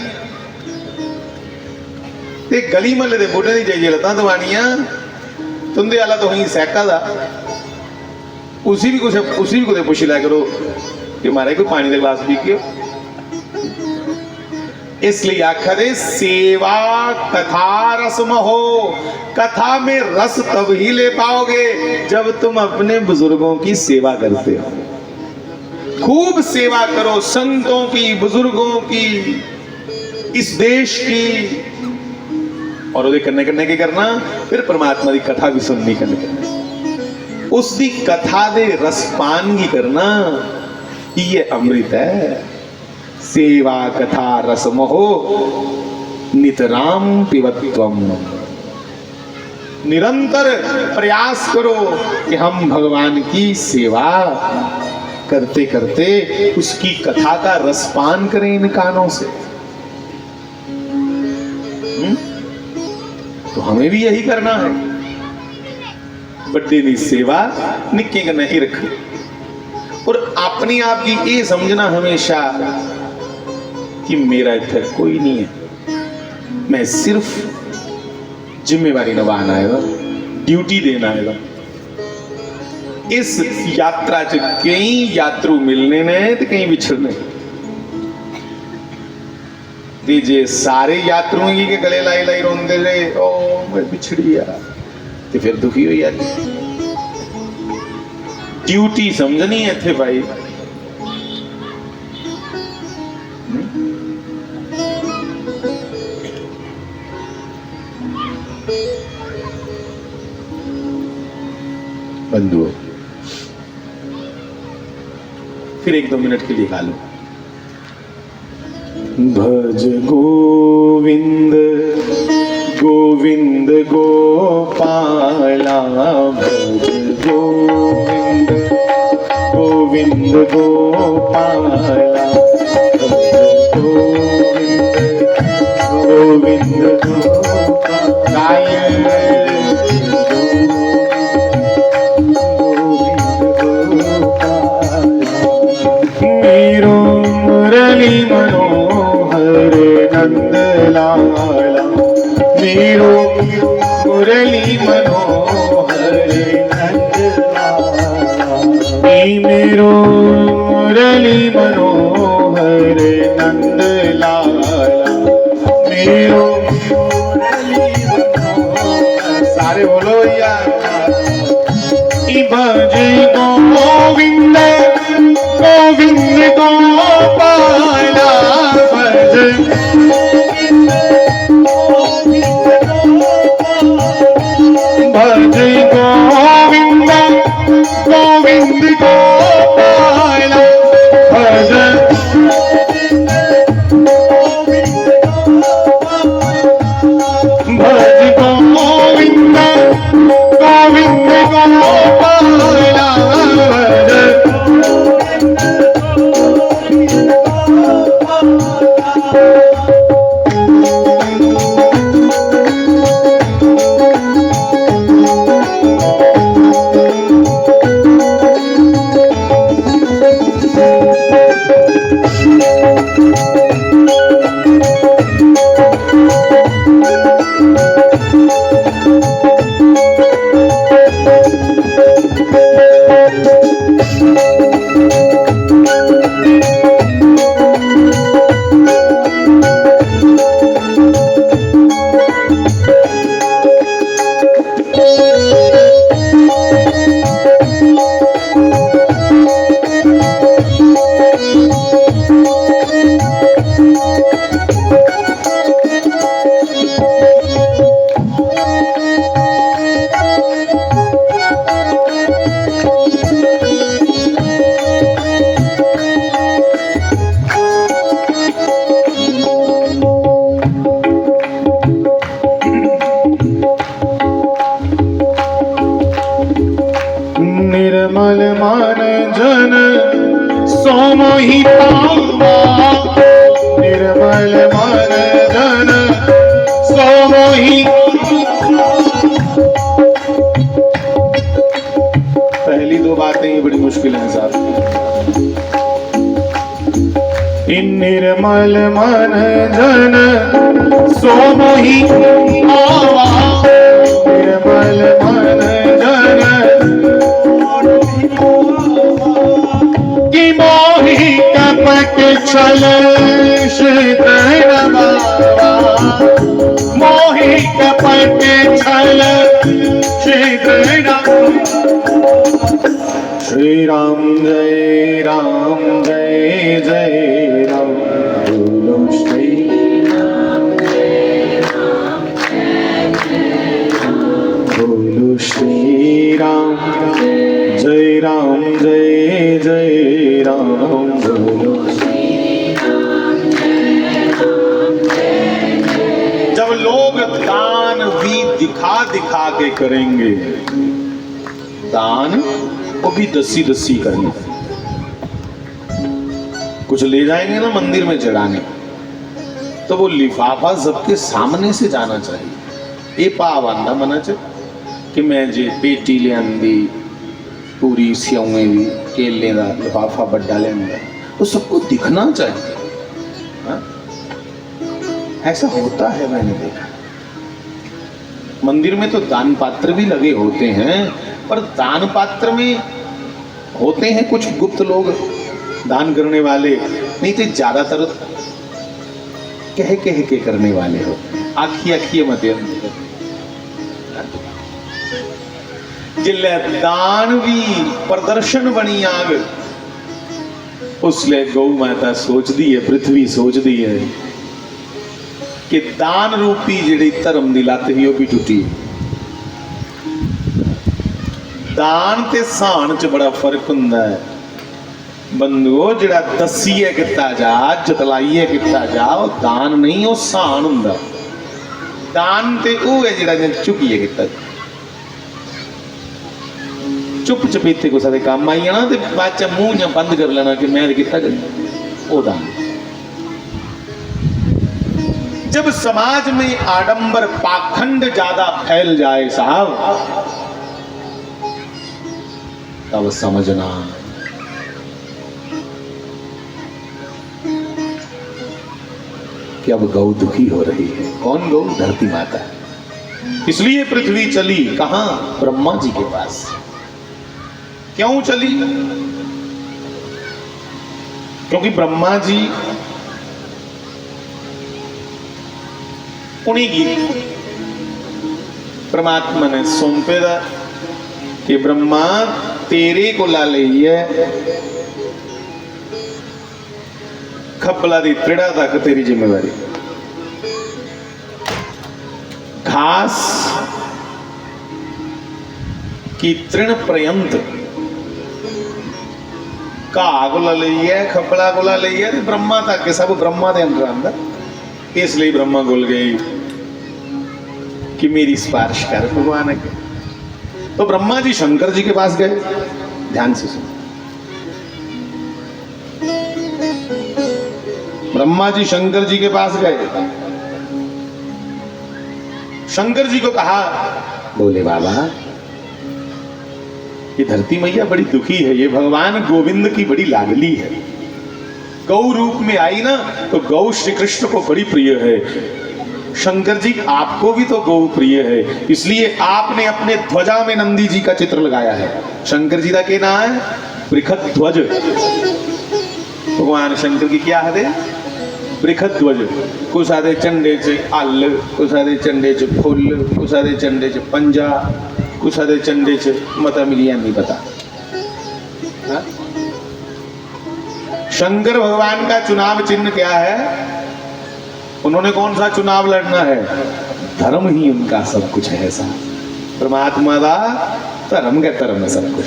ते गली महल्ले के बुढ़े की जाइए लत्तां दवानियां, तुंदे वाला तो ही सैका दा उसी भी कुछ पुछ लिया करो कि मारे कोई पानी का गिलास पी के। इसलिए आखा दे सेवा कथा रस्म हो, कथा में रस तब ही ले पाओगे जब तुम अपने बुजुर्गों की सेवा करते हो। खूब सेवा करो संतों की, बुजुर्गों की, इस देश की, और वो कन्ने कन्ने के करना फिर परमात्मा की कथा भी सुननी कन्ने उसकी कथा दे रसपान की करना, ये अमृत है। सेवा कथा रसम हो नितराम पिबत्वम, निरंतर प्रयास करो कि हम भगवान की सेवा करते करते उसकी कथा का रसपान करें इन कानों से। तो हमें भी यही करना है, बड़े की सेवा निक्के कन्ने ही रख, और अपने आप की ये समझना हमेशा कि मेरा इत्थे कोई नहीं है, मैं सिर्फ जिम्मेवारी निभाना आएगा, ड्यूटी देना आएगा। इस यात्रा च कई यात्रु मिलने ने तो कई बिछड़ने, ते जे सारे यात्रुओं की के गले लाई लाई रोंदे रहे ओ मैं बिछड़ी यार, तो फिर दुखी हो यार। ड्यूटी समझनी है थे भाई, बंधुओं फिर 1-2 मिनट के लिए गा लो। भज गोविंद गोविंद गोपाला, भज गोविंद गोविंद गोपाला, भज गोविंद गोविंद गोपाला, मेरो मुरली मनोहर नंद लाला, मेरो मुरली मनोहर नंद लाला, मेरो मुरली मनोहर नंद लाला, मेरो मुरली मनोहर, सारे बोलो यार। भज गोविंद गोविंद गोपाला, भज भज गोविंद गोविंद गोपाला, भज भज गोविंद गोविंद गोपाला, निर्मल मन जन सो मोहि पावा, निर्मल मन जन सो मोहि। पहली दो बातें ही बड़ी मुश्किल है साहब। निर्मल मन जन सो मोहि पावा, निर्मल मन जन कि मोहि कपट छल श्रित बाबा, मोहि कपट छल श्रित। श्री राम जय राम जय जय राम, बोलो श्री राम जय राम जय जय राम, बोलो श्री राम जय राम जय जय राम, बोलो श्री राम जय राम जय जय। जब लोग दान भी दिखा दिखा के करेंगे, दान वो भी दसी दसी करनी, कुछ ले जाएंगे ना मंदिर में चढ़ाने, तो वो लिफाफा सबके सामने से जाना चाहिए। ये पावांदा मना चाहिए कि मैं जे बेटी ले आंदी पूरी स्याउएं भी केले का लिफाफा बड्डा ले आंदा, वो सबको दिखना चाहिए। हा? ऐसा होता है, मैंने देखा। मंदिर में तो दान पात्र भी लगे होते हैं, पर दान पात्र में होते हैं कुछ गुप्त लोग दान करने वाले, नहीं तो ज्यादातर कह कह के करने वाले हो। आखिए आखिए मत जिले दान भी प्रदर्शन बनी आग, उसले गौ माता सोचती है, पृथ्वी सोचती है कि दान रूपी जिहड़ी धर्म दी लत ही वो भी टुटी। दान ते सहन च बड़ा फर्क हुंदा है बंधुओ। जिहड़ा दसीए किता जा, जतलाइए किता जा, वो दान नहीं, वो सहन हुंदा। दान ते वो है जिहड़ा चुकिए किता, चुप चपीते को सारे काम आई जाना ते बाद च मुंह ਜਾਂ बंद कर लेना कि मैं किता वो दान। जब समाज में आडंबर पाखंड ज्यादा फैल जाए साहब, तब समझना कि अब गौ दुखी हो रही है। कौन गौ? धरती माता। इसलिए पृथ्वी चली कहां? ब्रह्मा जी के पास। क्यों चली? क्योंकि ब्रह्मा जी उन्हीं की परमात्मा ने सौंपे दा कि ब्रह्मा तेरे को ला लईए खपला दी त्रिड़ा तक तेरी जिम्मेवारी। घास की तृण पर्यंत घा को ला लईए, खपला को ला लईए, ब्रह्मा तक के सब ब्रह्मा के अंदर अंदर। इसलिए ब्रह्मा बोल गई कि मेरी स्पर्श कर भगवान के। तो ब्रह्मा जी शंकर जी के पास गए। ध्यान से सुनो, ब्रह्मा जी शंकर जी के पास गए। शंकर जी को कहा, बोले बाबा ये धरती मैया बड़ी दुखी है, ये भगवान गोविंद की बड़ी लाडली है। गौ रूप में आई ना, तो गौ श्री कृष्ण को बड़ी प्रिय है। शंकर जी आपको भी तो गौ प्रिय है, इसलिए आपने अपने ध्वजा में नंदी जी का चित्र लगाया है। शंकर जी का क्या नाम है? बृखद ध्वज। भगवान शंकर की क्या है? बृखद ध्वज। कुछ आदे चंडे च अल, कुछ आदे चंडे च फुल, कुछ आदे चंडे च पंजा, कुछ आदे चंडे च मता मिलिया नहीं पता। हा? शंकर भगवान का चुनाव चिन्ह क्या है? उन्होंने कौन सा चुनाव लड़ना है? धर्म ही उनका सब कुछ है। ऐसा परमात्मा का धर्म का धर्म है सब कुछ।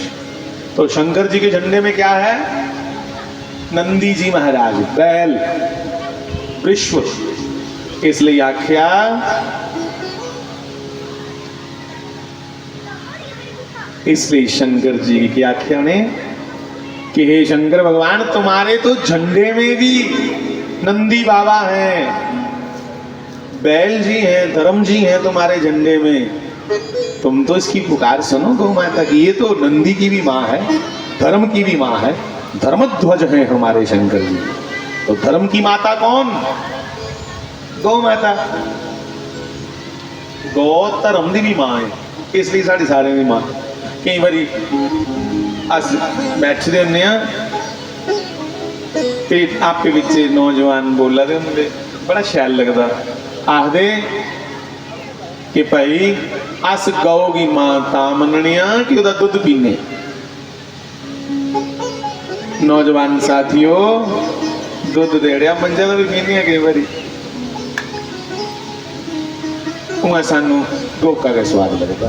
तो शंकर जी के झंडे में क्या है? नंदी जी महाराज, बैल, विश्व। इसलिए आख्या इसलिए शंकर जी की क्या आख्या उन्हें कि हे शंकर भगवान, तुम्हारे तो झंडे में भी नंदी बाबा हैं, बैल जी हैं, धर्म जी हैं तुम्हारे झंडे में। तुम तो इसकी पुकार सुनो गौ माता की। ये तो नंदी की भी माँ है, धर्म की भी माँ है, धर्मध्वज है हमारे शंकर जी। तो धर्म की माता कौन? गौ माता। गौ धर्म की भी माँ है, इसलिए साड़ी सारे की माँ। कई बारी अस बैठते होंगे ते आपे विच नौजवान बोला दे होंगे, बड़ा शैल लगता। आखदे कि भाई अस गौ की मां तां मनने कि उहदा दुध पीने। नौजवान साथियों, दुध देड़िया मंजा का भी पीने कई बारी, उहाँ सानू गोका का स्वाद लगता।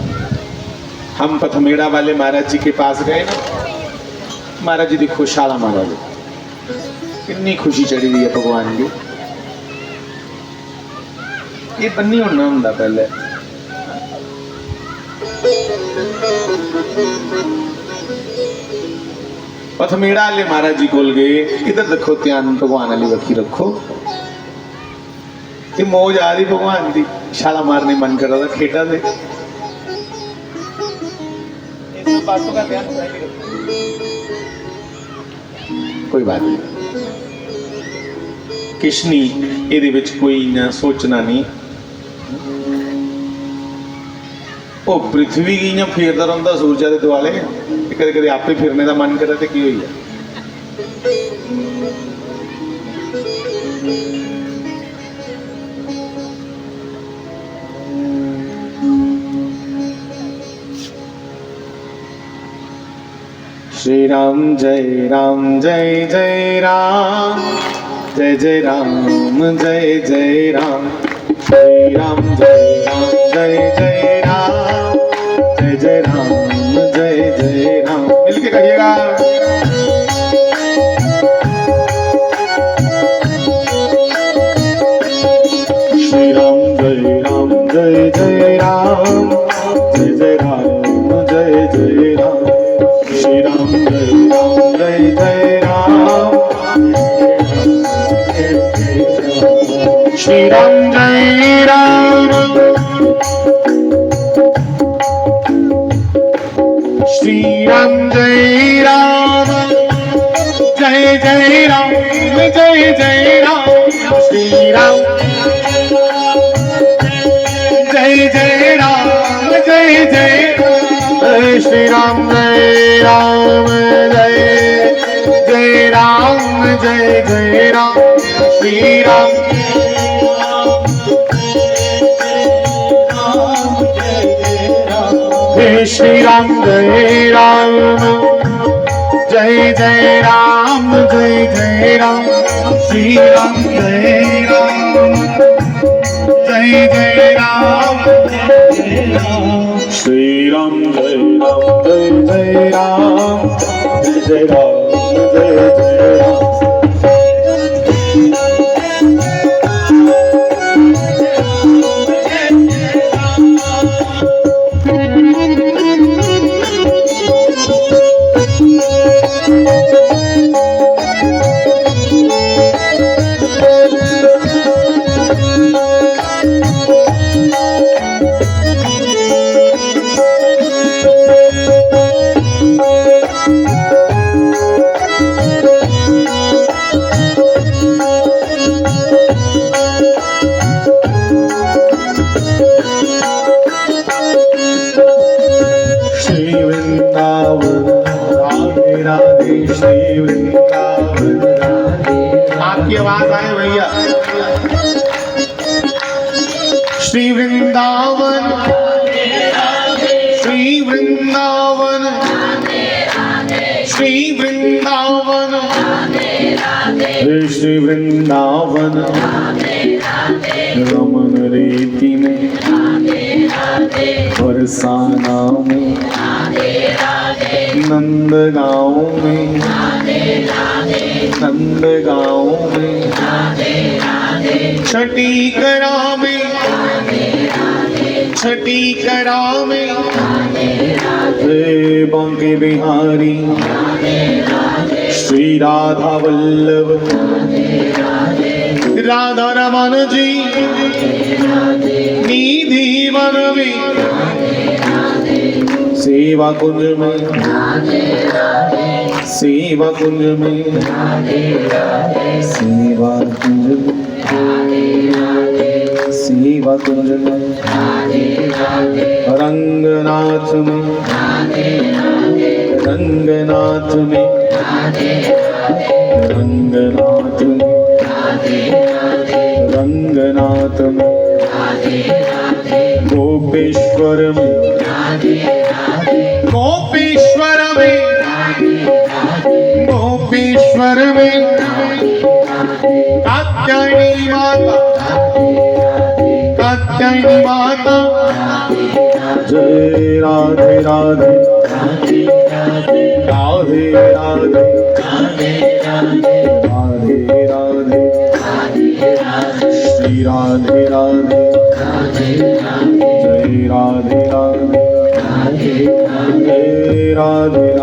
हम पथमेड़ा वाले महाराज जी के पास गए ना, महाराज जी देखो शाला महाराज, कितनी खुशी चढ़ी हुई है भगवान की। ये बन्नी होना होंगे पहले। पथमेड़ा वाले महाराज जी कोल गए, इधर देखो ध्यान भगवान वाली बखी रखो। ये मौज आ रही भगवान की, शाला मारने मन कर रहा था, खेटा दे बातों का ध्यान कोई बात नहीं। किशनी ਇਹਦੇ ਵਿੱਚ कोई ना सोचना नहीं। ਉਹ पृथ्वी की ਜਾਂ ਫੇਰਦਾ ਰਹਿੰਦਾ ਸੂਰਜ ਦੇ ਦੁਆਲੇ, ਕਦੇ ਕਦੇ ਆਪੇ ਫਿਰਨੇ ਦਾ ਮਨ ਕਰੇ ਤੇ ਕੀ ਹੋਈ ਹੈ। श्री राम जय राम, जय जय राम, जय जय राम, जय जय राम। श्री राम जय राम, जय जय राम, जय जय राम, जय जय राम। मिलके कहिएगा। श्री राम जय राम, जय जय राम, जय जय राम, जय जय राम। श्री राम जय राम, जय जय राम, श्री राम जय राम, श्री राम जय राम, जय जय राम, जय जय राम। श्री राम जय जय राम, जय जय राम। श्री राम जय राम, जय जय राम, जय जय राम। श्री राम श्री राम जय राम, जय जय राम, जय जय राम। श्री राम जय राम, जय जय राम, जय राम। श्री राम जय राम, जय जय राम, जय जय राम, जय जय राम। आपकी आवाज आए भैया। श्री वृंदावन, श्री वृंदावन, श्री वृंदावन, श्री वृंदावन। रमन रेती में, बरसाना में, नंदगांव में, नंदगांव में, छठी करा में, छठी कड़ा में हे बांके बिहारी श्री राधा वल्लभ राधा रमन जी निधि वन में सेवा कुंज में सेवा कुंज में सेवा कुंज में सेवा कुंज में रंगनाथ में रंगनाथ में रंगनाथ में रंगनाथ में गोपेश्वर में गोपेश्वर में गोपेश्वर में कात्यायनी माता कात्यायनी माता जय राधे राधे राधे राधे राधे राधे श्री राधे राधे जय राधे राधे जय राधे